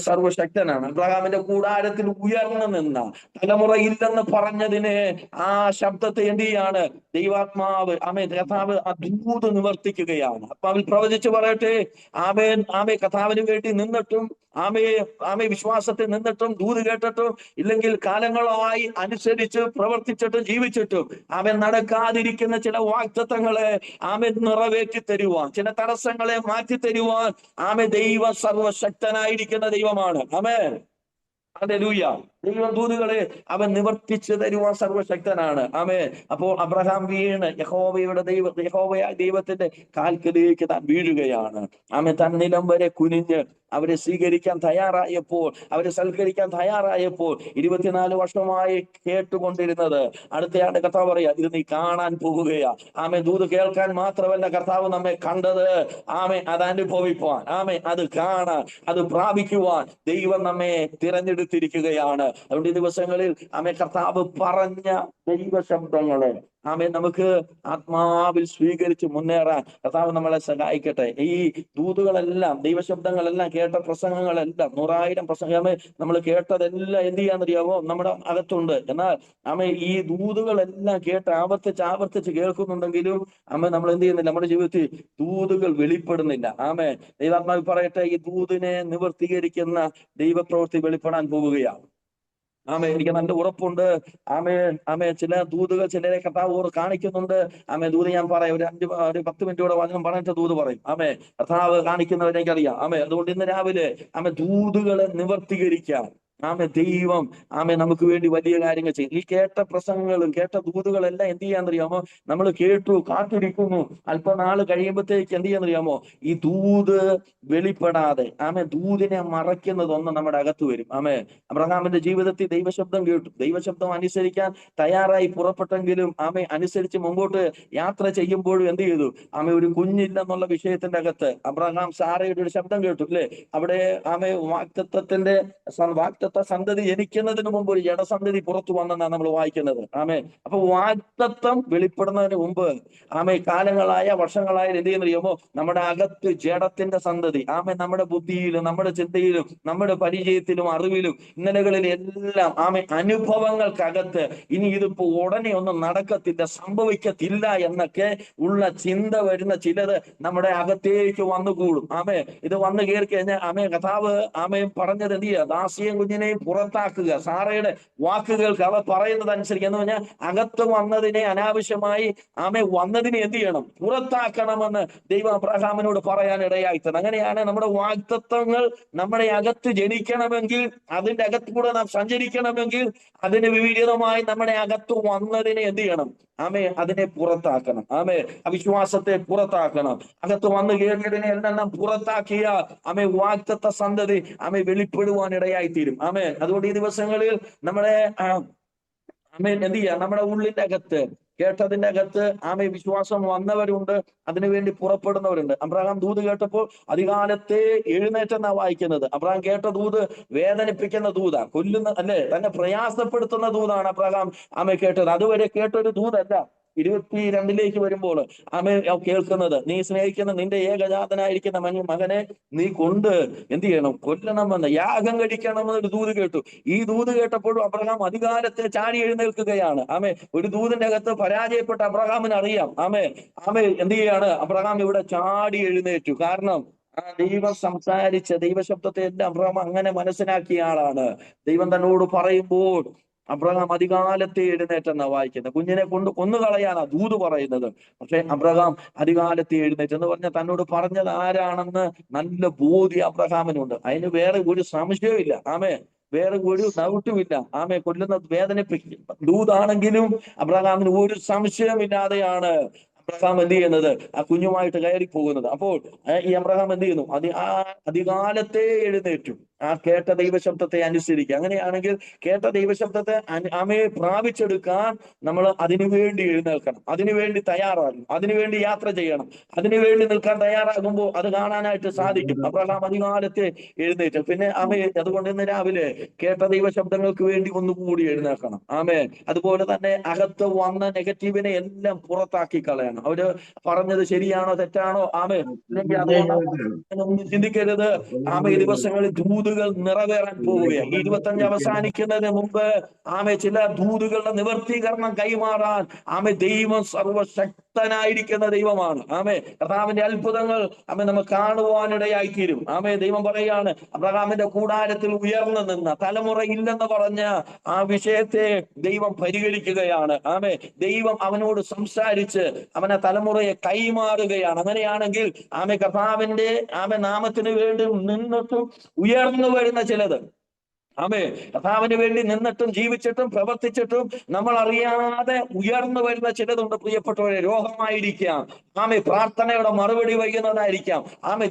സർവശക്തനാണ്. അബ്രഹാമിന്റെ കൂടാരത്തിൽ ഉയർന്നു നിന്ന തലമുറയില്ലെന്ന് പറഞ്ഞതിന് ആ ശബ്ദത്തെ എന്ത് ചെയ്യാണ്? ദൈവാത്മാവ് കർത്താവ് ദൂത് നിവർത്തിക്കുകയാണ്. അപ്പൊ അവൻ പ്രവചിച്ചു പറയട്ടെ, കർത്താവിന് വേണ്ടി നിന്നിട്ടും വിശ്വാസത്തിൽ നിന്നിട്ടും ദൂത് കേട്ടിട്ടും ഇല്ലെങ്കിൽ കാലങ്ങളായി അനുസരിച്ച് പ്രവർത്തിച്ചിട്ടും ജീവിച്ചിട്ടും നടക്കാതിരിക്കുന്ന ചില വാഗ്ദത്തങ്ങളെ നിറവേറ്റി തരുവാൻ, ചില തടസ്സങ്ങളെ മാറ്റി തരുവാൻ ദൈവം സർവശക്തനായിരിക്കുന്ന ദൈവമാണ്. ഹല്ലേലൂയ. ദൈവം ദൂതുകളെ അവൻ നിവർത്തിച്ചു തരുവാൻ സർവശക്തനാണ്. അപ്പോൾ അബ്രഹാം വീണ് യഹോവയായ ദൈവത്തിന്റെ കാൽക്കലേക്ക് താൻ വീഴുകയാണ്. തന്നിലം വരെ കുനിഞ്ഞ് അവരെ സ്വീകരിക്കാൻ തയ്യാറായപ്പോൾ, അവരെ സൽക്കരിക്കാൻ തയ്യാറായപ്പോൾ 24 വർഷമായി കേട്ടുകൊണ്ടിരുന്നത് അടുത്തയാണ്ട് കർത്താവ് പറയാ, ഇത് നീ കാണാൻ പോവുകയാ. ദൂത് കേൾക്കാൻ മാത്രമല്ല കർത്താവ് നമ്മെ കണ്ടത്, അത് അനുഭവിപ്പാൻ, അത് കാണാൻ, അത് പ്രാപിക്കുവാൻ ദൈവം നമ്മെ തിരഞ്ഞെടുത്തിരിക്കുകയാണ്. അതുകൊണ്ട് ഈ ദിവസങ്ങളിൽ കർത്താവ് പറഞ്ഞ ദൈവശബ്ദങ്ങളെ നമുക്ക് ആത്മാവിൽ സ്വീകരിച്ച് മുന്നേറാൻ കർത്താവ് നമ്മളെ സഹായിക്കട്ടെ. ഈ ദൂതുകളെല്ലാം, ദൈവശബ്ദങ്ങളെല്ലാം, കേട്ട പ്രസംഗങ്ങളെല്ലാം, 100,000 പ്രസംഗമേ നമ്മൾ കേട്ടതെല്ലാം എന്ത് ചെയ്യാന്നറിയാമോ? നമ്മുടെ അകത്തുണ്ട്. എന്നാൽ ഈ ദൂതുകളെല്ലാം കേട്ട് ആവർത്തിച്ച് കേൾക്കുന്നുണ്ടെങ്കിലും നമ്മൾ എന്ത് ചെയ്യുന്നില്ല? നമ്മുടെ ജീവിതത്തിൽ ദൂതുകൾ വെളിപ്പെടുന്നില്ല. ദൈവാത്മാവ് പറയട്ടെ, ഈ ദൂതിനെ നിവർത്തീകരിക്കുന്ന ദൈവപ്രവൃത്തി വെളിപ്പെടാൻ പോവുകയാണ്. എനിക്ക് നല്ല ഉറപ്പുണ്ട്. ചില ദൂതുകൾ ചിലരെ കർത്താവ് കാണിക്കുന്നുണ്ട്. ദൂത് ഞാൻ പറയാം, ഒരു 10 മിനിറ്റോടെ വചനം പറഞ്ഞിട്ട് ദൂത് പറയും. കർത്താവ് കാണിക്കുന്നവരെ എനിക്കറിയാം. അതുകൊണ്ട് ഇന്ന് രാവിലെ ദൂതുകളെ നിവർത്തീകരിക്കാം. ദൈവം നമുക്ക് വേണ്ടി വലിയ കാര്യങ്ങൾ ചെയ്യും. ഈ കേട്ട പ്രസംഗങ്ങളും കേട്ട ദൂതുകളെല്ലാം എന്ത് ചെയ്യാന്നറിയാമോ? നമ്മൾ കേട്ടു, കാത്തിരിക്കുന്നു. അല്പനാള് കഴിയുമ്പോഴത്തേക്ക് എന്ത് ചെയ്യാന്നറിയാമോ? ഈ ദൂത് വെളിപ്പെടാതെ ദൂതിനെ മറയ്ക്കുന്നതൊന്നും നമ്മുടെ അകത്ത് വരും. അബ്രഹാമിന്റെ ജീവിതത്തിൽ ദൈവശബ്ദം കേട്ടു, ദൈവശബ്ദം അനുസരിക്കാൻ തയ്യാറായി പുറപ്പെട്ടെങ്കിലും അനുസരിച്ച് മുമ്പോട്ട് യാത്ര ചെയ്യുമ്പോഴും എന്ത് ചെയ്തു? ഒരു കുഞ്ഞില്ലെന്നുള്ള വിഷയത്തിന്റെ അകത്ത് അബ്രഹാം സാറയുടെ ഒരു ശബ്ദം കേട്ടു, അല്ലെ? അവിടെ വാഗ്ദത്ത സന്തതി ജനിക്കുന്നതിന് മുമ്പ് ഒരു ജഡസന്തതി പുറത്തു വന്നെന്നാണ് നമ്മൾ വായിക്കുന്നത്. അപ്പൊ വാഗ്ദത്തം വെളിപ്പെടുന്നതിന് മുമ്പ് കാലങ്ങളായ, വർഷങ്ങളായ എന്ത് ചെയ്യുന്നറിയുമോ? നമ്മുടെ അകത്ത് ജഡത്തിന്റെ സന്തതി നമ്മുടെ ബുദ്ധിയിലും, നമ്മുടെ ചിന്തയിലും, നമ്മുടെ പരിചയത്തിലും, അറിവിലും, ഇന്നലകളിൽ എല്ലാം അനുഭവങ്ങൾക്കകത്ത് ഇനി ഇതിപ്പോ ഉടനെ ഒന്നും നടക്കത്തില്ല, സംഭവിക്കത്തില്ല എന്നൊക്കെ ഉള്ള ചിന്ത വരുന്ന ചിലത് നമ്മുടെ അകത്തേക്ക് വന്നുകൂടും. ഇത് വന്നു കയറി കഴിഞ്ഞാൽ കർത്താവ് പറഞ്ഞത് എന്ത് ചെയ്യുക? ദാസിയും കുഞ്ഞിനെയും പുറത്താക്കുക. സാറയുടെ വാക്കുകൾക്ക്, അവ പറയുന്നത് അനുസരിക്കുക എന്ന് പറഞ്ഞാൽ അകത്ത് വന്നതിനെ, അനാവശ്യമായി വന്നതിനെ എന്ത് ചെയ്യണം? പുറത്താക്കണമെന്ന് ദൈവം അബ്രഹാമിനോട് പറയാൻ ഇടയായിത്തത്. അങ്ങനെയാണ് നമ്മുടെ വാഗ്ദത്തങ്ങൾ നമ്മുടെ അകത്ത് ജനിക്കണമെങ്കിൽ, അതിന്റെ അകത്ത് കൂടെ നാം സഞ്ചരിക്കണമെങ്കിൽ, അതിന് വിപരീതമായി നമ്മുടെ അകത്ത് വന്നതിനെ എന്ത് ചെയ്യണം? അതിനെ പുറത്താക്കണം. അവിശ്വാസത്തെ പുറത്താക്കണം. അകത്ത് വന്നു കയറിയതിനെ എല്ലാം നാം പുറത്താക്കിയ വാഗ്ദത്ത സന്തതി വെളിപ്പെടുവാൻ ഇടയായിത്തീരും. അതുകൊണ്ട് ഈ ദിവസങ്ങളിൽ നമ്മളെ എന്ത് ചെയ്യുക? നമ്മുടെ ഉള്ളിന്റെ അകത്ത്, കേട്ടതിന്റെ അകത്ത് വിശ്വാസം വന്നവരുണ്ട്, അതിനുവേണ്ടി പുറപ്പെടുന്നവരുണ്ട്. അബ്രഹാം ദൂത് കേട്ടപ്പോൾ അതികാലത്തെ എഴുന്നേറ്റെന്നാ വായിക്കുന്നത്. അബ്രഹാം കേട്ട ദൂത് വേദനിപ്പിക്കുന്ന ദൂതാ, കൊല്ലുന്ന, അല്ലെ, തന്നെ പ്രയാസപ്പെടുത്തുന്ന ദൂതാണ് അബ്രഹാം കേട്ടത്. അതുവരെ കേട്ടൊരു ദൂതല്ല. 22 വരുമ്പോൾ കേൾക്കുന്നത്, നീ സ്നേഹിക്കുന്ന നിന്റെ ഏകജാതനായിരിക്കുന്ന മകനെ നീ കൊണ്ട് എന്ത് ചെയ്യണം? കൊല്ലണമെന്ന്, യാഗം കഴിക്കണമെന്നൊരു ദൂത് കേട്ടു. ഈ ദൂത് കേട്ടപ്പോഴും അബ്രഹാം അധികാരത്തെ ചാടി എഴുന്നേൽക്കുകയാണ്. ഒരു ദൂതിന്റെ അകത്ത് പരാജയപ്പെട്ട അബ്രഹാമിന് അറിയാം. എന്ത് ചെയ്യാണ്? അബ്രഹാം ഇവിടെ ചാടി എഴുന്നേറ്റു. കാരണം ദൈവം സംസാരിച്ച ദൈവശബ്ദത്തെ എല്ലാം അബ്രഹാം അങ്ങനെ മനസ്സിലാക്കിയ ആളാണ്. ദൈവം തന്നോട് പറയുമ്പോൾ അബ്രഹാം അധികാലത്തെ എഴുന്നേറ്റെന്നാ വായിക്കുന്നത്. കുഞ്ഞിനെ കൊന്നുകളയാനാ ദൂത് പറയുന്നത്. പക്ഷെ അബ്രഹാം അധികാലത്തെ എഴുന്നേറ്റ് എന്ന് പറഞ്ഞാൽ തന്നോട് പറഞ്ഞത് ആരാണെന്ന് നല്ല ബോധ്യം അബ്രഹാമിനുണ്ട്. അതിന് വേറെ ഒരു സംശയവും ഇല്ല. വേറെ ഒരു ഡൗട്ടും ഇല്ല. കൊല്ലുന്ന വേദനിപ്പിക്കും ദൂതാണെങ്കിലും അബ്രഹാമിന് ഒരു സംശയമില്ലാതെയാണ് അബ്രഹാം എന്ത് ചെയ്യുന്നത്? ആ കുഞ്ഞുമായിട്ട് കയറി പോകുന്നത്. അപ്പോൾ ഈ അബ്രഹാം എന്ത് ചെയ്യുന്നു? അധികാലത്തെ എഴുന്നേറ്റു. കേട്ട ദൈവശബ്ദത്തെ അനുസരിക്കുക. അങ്ങനെയാണെങ്കിൽ കേട്ട ദൈവശബ്ദത്തെ പ്രാപിച്ചെടുക്കാൻ നമ്മൾ അതിനുവേണ്ടി എഴുന്നേൽക്കണം, അതിനുവേണ്ടി തയ്യാറാകണം, അതിനുവേണ്ടി യാത്ര ചെയ്യണം. അതിനുവേണ്ടി നിൽക്കാൻ തയ്യാറാകുമ്പോൾ അത് കാണാനായിട്ട് സാധിക്കും. അബ്രഹാം അധികാലത്തെ എഴുന്നേറ്റ്. പിന്നെ അതുകൊണ്ട് ഇന്ന് രാവിലെ കേട്ട ദൈവശബ്ദങ്ങൾക്ക് വേണ്ടി ഒന്നുകൂടി എഴുന്നേൽക്കണം. അതുപോലെ തന്നെ അകത്ത് വന്ന നെഗറ്റീവിനെ എല്ലാം പുറത്താക്കി കളയണം. അവര് പറഞ്ഞത് ശരിയാണോ തെറ്റാണോ ഇല്ലെങ്കിൽ അതുകൊണ്ട് ചിന്തിക്കരുത്. ഈ ദിവസങ്ങളിൽ ദൂതുകൾ നിറവേറാൻ പോവുകയാണ്. 25 അവസാനിക്കുന്നതിന് മുമ്പ് ചില ദൂതുകളുടെ നിവർത്തീകരണം കൈമാറാൻ ദൈവം സർവശക്തനായിരിക്കുന്ന ദൈവമാണ്. കർത്താവിന്റെ അത്ഭുതങ്ങൾ നമുക്ക് കാണുവാനിടയായിത്തീരും. ദൈവം പറയാണ്, അബ്രഹാമിന്റെ കൂടാരത്തിൽ ഉയർന്നു നിന്ന തലമുറ ഇല്ലെന്ന് പറഞ്ഞ ആ വിഷയത്തെ ദൈവം പരിഹരിക്കുകയാണ്. ദൈവം അവനോട് സംസാരിച്ച് അവനെ തലമുറയെ കൈമാറുകയാണ്. അങ്ങനെയാണെങ്കിൽ കർത്താവിന്റെ നാമത്തിന് വേണ്ടി നിന്നിട്ടും ഉയർന്നു വരുന്ന ചിലത്, കർത്താവിന് വേണ്ടി നിന്നിട്ടും ജീവിച്ചിട്ടും പ്രവർത്തിച്ചിട്ടും നമ്മൾ അറിയാതെ ഉയർന്നു വരുന്ന ചിലതുണ്ട്. പ്രിയപ്പെട്ടവരെ, രോഗമായിരിക്കാം, പ്രാർത്ഥനയുടെ മറുപടി വൈകുന്നതായിരിക്കാം,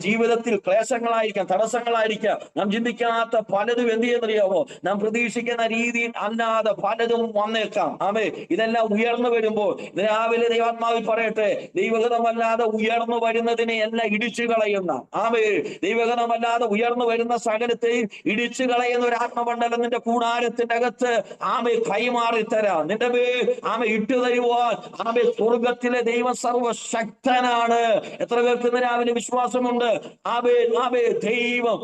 ജീവിതത്തിൽ ക്ലേശങ്ങളായിരിക്കാം, തടസ്സങ്ങളായിരിക്കാം, നാം ചിന്തിക്കാത്ത പലതും എന്ത് ചെയ്യുന്നറിയാമോ? നാം പ്രതീക്ഷിക്കുന്ന രീതിയിൽ അല്ലാതെ പലതും വന്നേക്കാം. ഇതെല്ലാം ഉയർന്നു വരുമ്പോൾ രാവിലെ ദൈവാത്മാവിൽ പറയട്ടെ, ദൈവഗതമല്ലാതെ ഉയർന്നു വരുന്നതിനെ എല്ലാം ഇടിച്ചു കളയുന്ന, ദൈവഗതമല്ലാതെ ഉയർന്നു വരുന്ന സകലത്തെയും ഇടിച്ചു കളയുന്ന ഒരു സ്വർണ്ണമണ്ഡലം നിന്റെ കൂടാരത്തിന്റെ അകത്ത് കൈമാറി തരാം. നിന്റെ മേൽ ഇട്ടു തരുവാൻ സ്വർഗത്തിലെ ദൈവം സർവശക്തനാണ്. എത്ര പേർക്ക് ഇന്ന് രാവിലെ വിശ്വാസമുണ്ട്? ദൈവം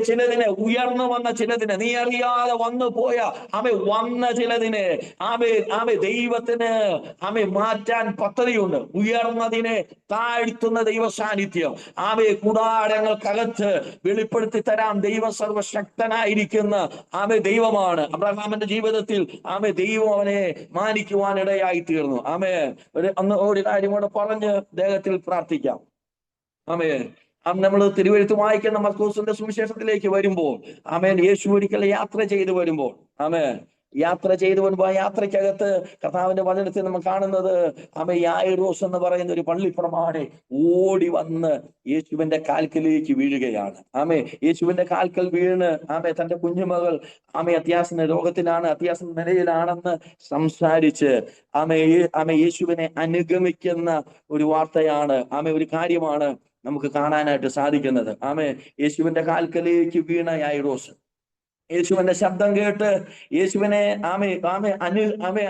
ചിലതിനെ ഉയർന്നു വന്ന ചിലതിനെ നീ അറിയാതെ വന്നു പോയ വന്ന ചിലതിനെ ദൈവത്തിന് മാറ്റാൻ പദ്ധതിയുണ്ട്. ഉയർന്നതിനെ താഴ്ത്തുന്ന ദൈവ സാന്നിധ്യം കൂടാരങ്ങൾക്കകത്ത് വെളിപ്പെടുത്തി തരാൻ ദൈവം സർവശക്തനായിരിക്കുന്ന ദൈവമാണ്. അബ്രഹാമിന്റെ ജീവിതത്തിൽ ദൈവം അവനെ മാനിക്കുവാൻ ഇടയായി തീർന്നു. ഒരു കാര്യം കൂടെ പറഞ്ഞ് അദ്ദേഹത്തിൽ പ്രാർത്ഥിക്കാം. നമ്മൾ തിരുവെഴുത്ത് വായിക്കുന്ന മർക്കോസിന്റെ സുവിശേഷത്തിലേക്ക് വരുമ്പോൾ യേശു ഒരിക്കൽ യാത്ര ചെയ്തു വരുമ്പോൾ യാത്ര ചെയ്തു വരുമ്പോൾ ആ യാത്രയ്ക്കകത്ത് കർത്താവിന്റെ വചനത്തിൽ നമ്മൾ കാണുന്നത് യായിറോസ് എന്ന് പറയുന്ന ഒരു പള്ളിപ്രമാണി ഓടി വന്ന് യേശുവിന്റെ കാൽക്കലേക്ക് വീഴുകയാണ്. യേശുവിന്റെ കാൽക്കൽ വീണ് തന്റെ കുഞ്ഞുമകൾ അത്യാസന്ന രോഗത്തിലാണ്, അത്യാസന്ന നിലയിലാണെന്ന് സംസാരിച്ച് യേശുവിനെ അനുഗമിക്കുന്ന ഒരു വാർത്തയാണ്, ഒരു കാര്യമാണ് നമുക്ക് കാണാനായിട്ട് സാധിക്കുന്നത്. യേശുവിന്റെ കാൽക്കലേക്ക് വീണ യായിറോസ് യേശുവിന്റെ ശബ്ദം കേട്ട് യേശുവിനെ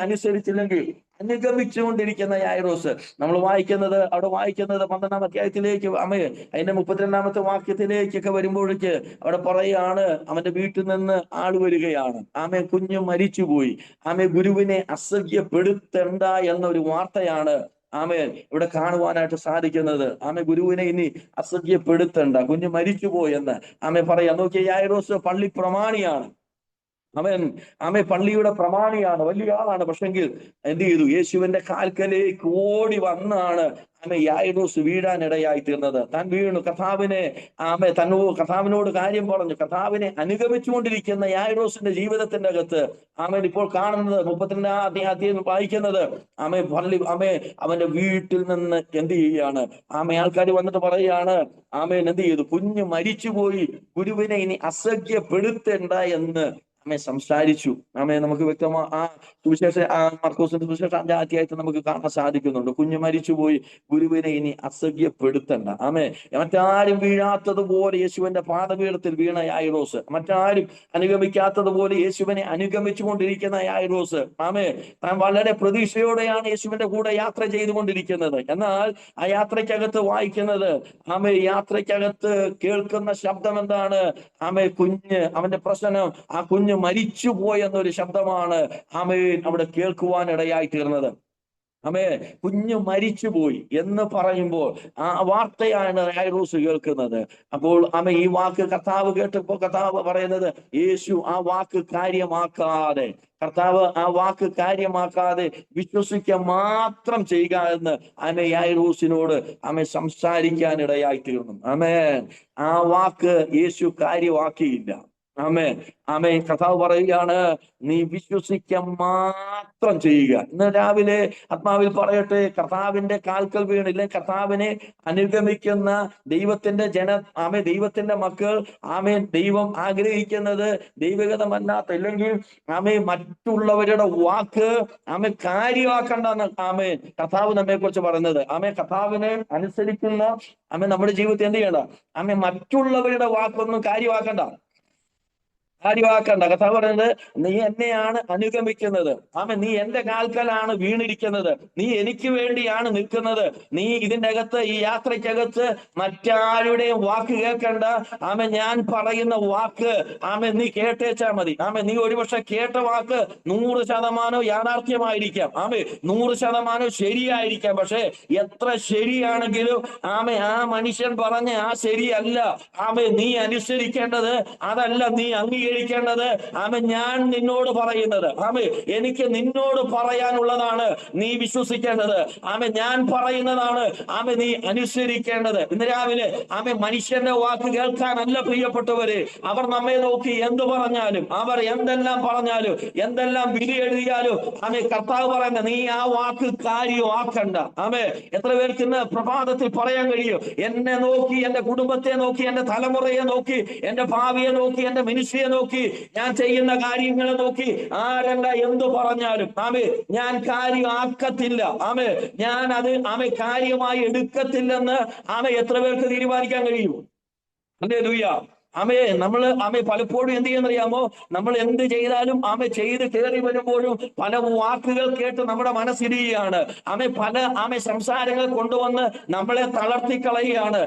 അനുസരിച്ചില്ലെങ്കിൽ അനുഗമിച്ചുകൊണ്ടിരിക്കുന്ന യായിറോസ്, നമ്മൾ അവിടെ വായിക്കുന്നത് 12-ാം അധ്യായത്തിലേക്ക് അതിന്റെ 32-ാമത്തെ വാക്യത്തിലേക്കൊക്കെ വരുമ്പോഴേക്ക് അവിടെ പറയാണ് അവന്റെ വീട്ടിൽ നിന്ന് ആള് വരികയാണ്. കുഞ്ഞു മരിച്ചുപോയി, ഗുരുവിനെ അസഹ്യപ്പെടുത്തണ്ട എന്നൊരു വാർത്തയാണ് ഇവിടെ കാണുവാനായിട്ട് സാധിക്കുന്നത്. ഗുരുവിനെ ഇനി അസഹ്യപ്പെടുത്തണ്ട, കുഞ്ഞ് മരിച്ചുപോയെന്ന് പറയാം. നോക്കിയ യായിറോസ് പള്ളി പ്രമാണിയാണ്, പള്ളിയുടെ പ്രമാണിയാണ്, വലിയ ആളാണ്. പക്ഷെങ്കിൽ എന്ത് ചെയ്തു? യേശുവിന്റെ കാൽക്കലേക്ക് ഓടി വന്നാണ് യായിറോസ് വീഴാനിടയായി തീർന്നത്. താൻ വീണു. കർത്താവിനോട് കാര്യം പറഞ്ഞു. കർത്താവിനെ അനുഗമിച്ചുകൊണ്ടിരിക്കുന്ന യായിറോസിന്റെ ജീവിതത്തിന്റെ അകത്ത് ഇപ്പോൾ കാണുന്നത് 32-ാം അധ്യായം വായിക്കുന്നത് അവന്റെ വീട്ടിൽ നിന്ന് എന്ത് ചെയ്യുകയാണ്? ആൾക്കാർ വന്നിട്ട് പറയുകയാണ് എന്ത് ചെയ്തു? കുഞ്ഞ് മരിച്ചുപോയി, ഗുരുവിനെ ഇനി അസഹ്യപ്പെടുത്തണ്ട എന്ന് സംസാരിച്ചു. നമുക്ക് വ്യക്തമാ മർക്കോസിന്റെ സുവിശേഷം 5-ാം അധ്യായത്തിൽ നമുക്ക് കാണാൻ സാധിക്കുന്നുണ്ട്. കുഞ്ഞ് മരിച്ചുപോയി, ഗുരുവിനെ ഇനി അസഹ്യപ്പെടുത്തണ്ട. മറ്റാരും വീഴാത്തതുപോലെ യേശുവിന്റെ പാദപീഠത്തിൽ വീണ യായിറോസ്, മറ്റാരും അനുഗമിക്കാത്തതുപോലെ യേശുവിനെ അനുഗമിച്ചു കൊണ്ടിരിക്കുന്ന യായിറോസ് താൻ വളരെ പ്രതീക്ഷയോടെയാണ് യേശുവിന്റെ കൂടെ യാത്ര ചെയ്തുകൊണ്ടിരിക്കുന്നത്. എന്നാൽ ആ യാത്രയ്ക്കകത്ത് വായിക്കുന്നത് യാത്രയ്ക്കകത്ത് കേൾക്കുന്ന ശബ്ദം എന്താണ്? കുഞ്ഞ്, അവന്റെ പ്രശ്നം ആ കുഞ്ഞ് മരിച്ചുപോയെന്നൊരു ശബ്ദമാണ് അവിടെ കേൾക്കുവാനിടയായി തീർന്നത്. കുഞ്ഞ് മരിച്ചുപോയി എന്ന് പറയുമ്പോൾ ആ വാർത്തയാണ് യായിറോസ് കേൾക്കുന്നത്. അപ്പോൾ ഈ വാക്ക് കർത്താവ് കേട്ടപ്പോൾ കർത്താവ് പറയുന്നത്, യേശു ആ വാക്ക് കാര്യമാക്കാതെ വിശ്വസിക്കുക മാത്രം ചെയ്യുക എന്ന് യായിറോസിനോട് സംസാരിക്കാനിടയായി തീർന്നു. ആ വാക്ക് യേശു കാര്യമാക്കിയില്ല. കർത്താവ് പറയുകയാണ്, നീ വിശ്വസിക്കാൻ മാത്രം ചെയ്യുക. ഇന്ന് രാവിലെ ആത്മാവിൽ പറയട്ടെ, കർത്താവിന്റെ കാൽക്കൽ വീണില്ലേ, കർത്താവിനെ അനുഗമിക്കുന്ന ദൈവത്തിന്റെ ദൈവത്തിന്റെ മക്കൾ ദൈവം ആഗ്രഹിക്കുന്നത് ദൈവഗതമല്ലാത്ത, ഇല്ലെങ്കിൽ മറ്റുള്ളവരുടെ വാക്ക് കാര്യമാക്കണ്ടെന്ന് കർത്താവ് നമ്മെ കുറിച്ച് പറയുന്നത്. കർത്താവിനെ അനുസരിക്കുന്ന നമ്മുടെ ജീവിതത്തിൽ എന്ത് ചെയ്യണ്ട? മറ്റുള്ളവരുടെ വാക്കൊന്നും കാര്യമാക്കണ്ട. കർത്താവ് പറയുന്നത്, നീ എന്നെയാണ് അനുഗമിക്കുന്നത്. നീ എന്റെ കാൽക്കലാണ് വീണിരിക്കുന്നത്. നീ എനിക്ക് വേണ്ടിയാണ് നിൽക്കുന്നത്. നീ ഇതിന്റെ അകത്ത്, ഈ യാത്രയ്ക്കകത്ത് മറ്റാരുടെയും വാക്ക് കേൾക്കണ്ട. ഞാൻ പറയുന്ന വാക്ക് നീ കേട്ടേച്ചാ മതി. നീ ഒരുപക്ഷെ കേട്ട വാക്ക് 100% യാഥാർത്ഥ്യമായിരിക്കാം, 100% ശരിയായിരിക്കാം. പക്ഷെ എത്ര ശരിയാണെങ്കിലും ആ മനുഷ്യൻ പറഞ്ഞ ആ ശരിയല്ല നീ അനുസരിക്കേണ്ടത്, അതല്ല നീ അംഗീകരിക്കേണ്ടത്. ഞാൻ നിന്നോട് പറയുന്നത്. എനിക്ക് നിന്നോട് പറയാനുള്ളതാണ് നീ വിശ്വസിക്കേണ്ടത്. ഞാൻ പറയുന്നതാണ് നീ അനുസരിക്കേണ്ടത്. ഇന്ന് രാവിലെ മനുഷ്യന്റെ വാക്ക് കേൾക്കാനല്ല പ്രിയപ്പെട്ടവര്. അവർ നമ്മെ നോക്കി എന്ത് പറഞ്ഞാലും, അവർ എന്തെല്ലാം പറഞ്ഞാലും, എന്തെല്ലാം വിധി എഴുതിയാലും കർത്താവ് പറയുന്നത്, നീ ആ വാക്ക് കാര്യമാക്കണ്ട. എത്ര പേർക്ക് ഇന്ന് പ്രഭാതത്തിൽ പറയാൻ കഴിയും? എന്നെ നോക്കി, എന്റെ കുടുംബത്തെ നോക്കി, എന്റെ തലമുറയെ നോക്കി, എന്റെ ഭാവിയെ നോക്കി, എന്റെ മിനിസ്ട്രിയെ നോക്കി, ഞാൻ ചെയ്യുന്ന കാര്യങ്ങളെ നോക്കി ആരല്ല എന്തു പറഞ്ഞാലും ഞാൻ കാര്യമാക്കത്തില്ല. ഞാൻ അത് കാര്യമായി എടുക്കത്തില്ലെന്ന് എത്ര പേർക്ക് തീരുമാനിക്കാൻ കഴിയും? ഹല്ലേലൂയ. ആമെ പലപ്പോഴും എന്ത് ചെയ്യുന്നറിയാമോ? നമ്മൾ എന്ത് ചെയ്താലും ചെയ്ത് കയറി വരുമ്പോഴും പല വാക്കുകൾ കേട്ട് നമ്മുടെ മനസ്സിരിക്കുകയാണ്. പല സംസാരങ്ങൾ കൊണ്ടുവന്ന് നമ്മളെ തളർത്തിക്കളയുകയാണ്.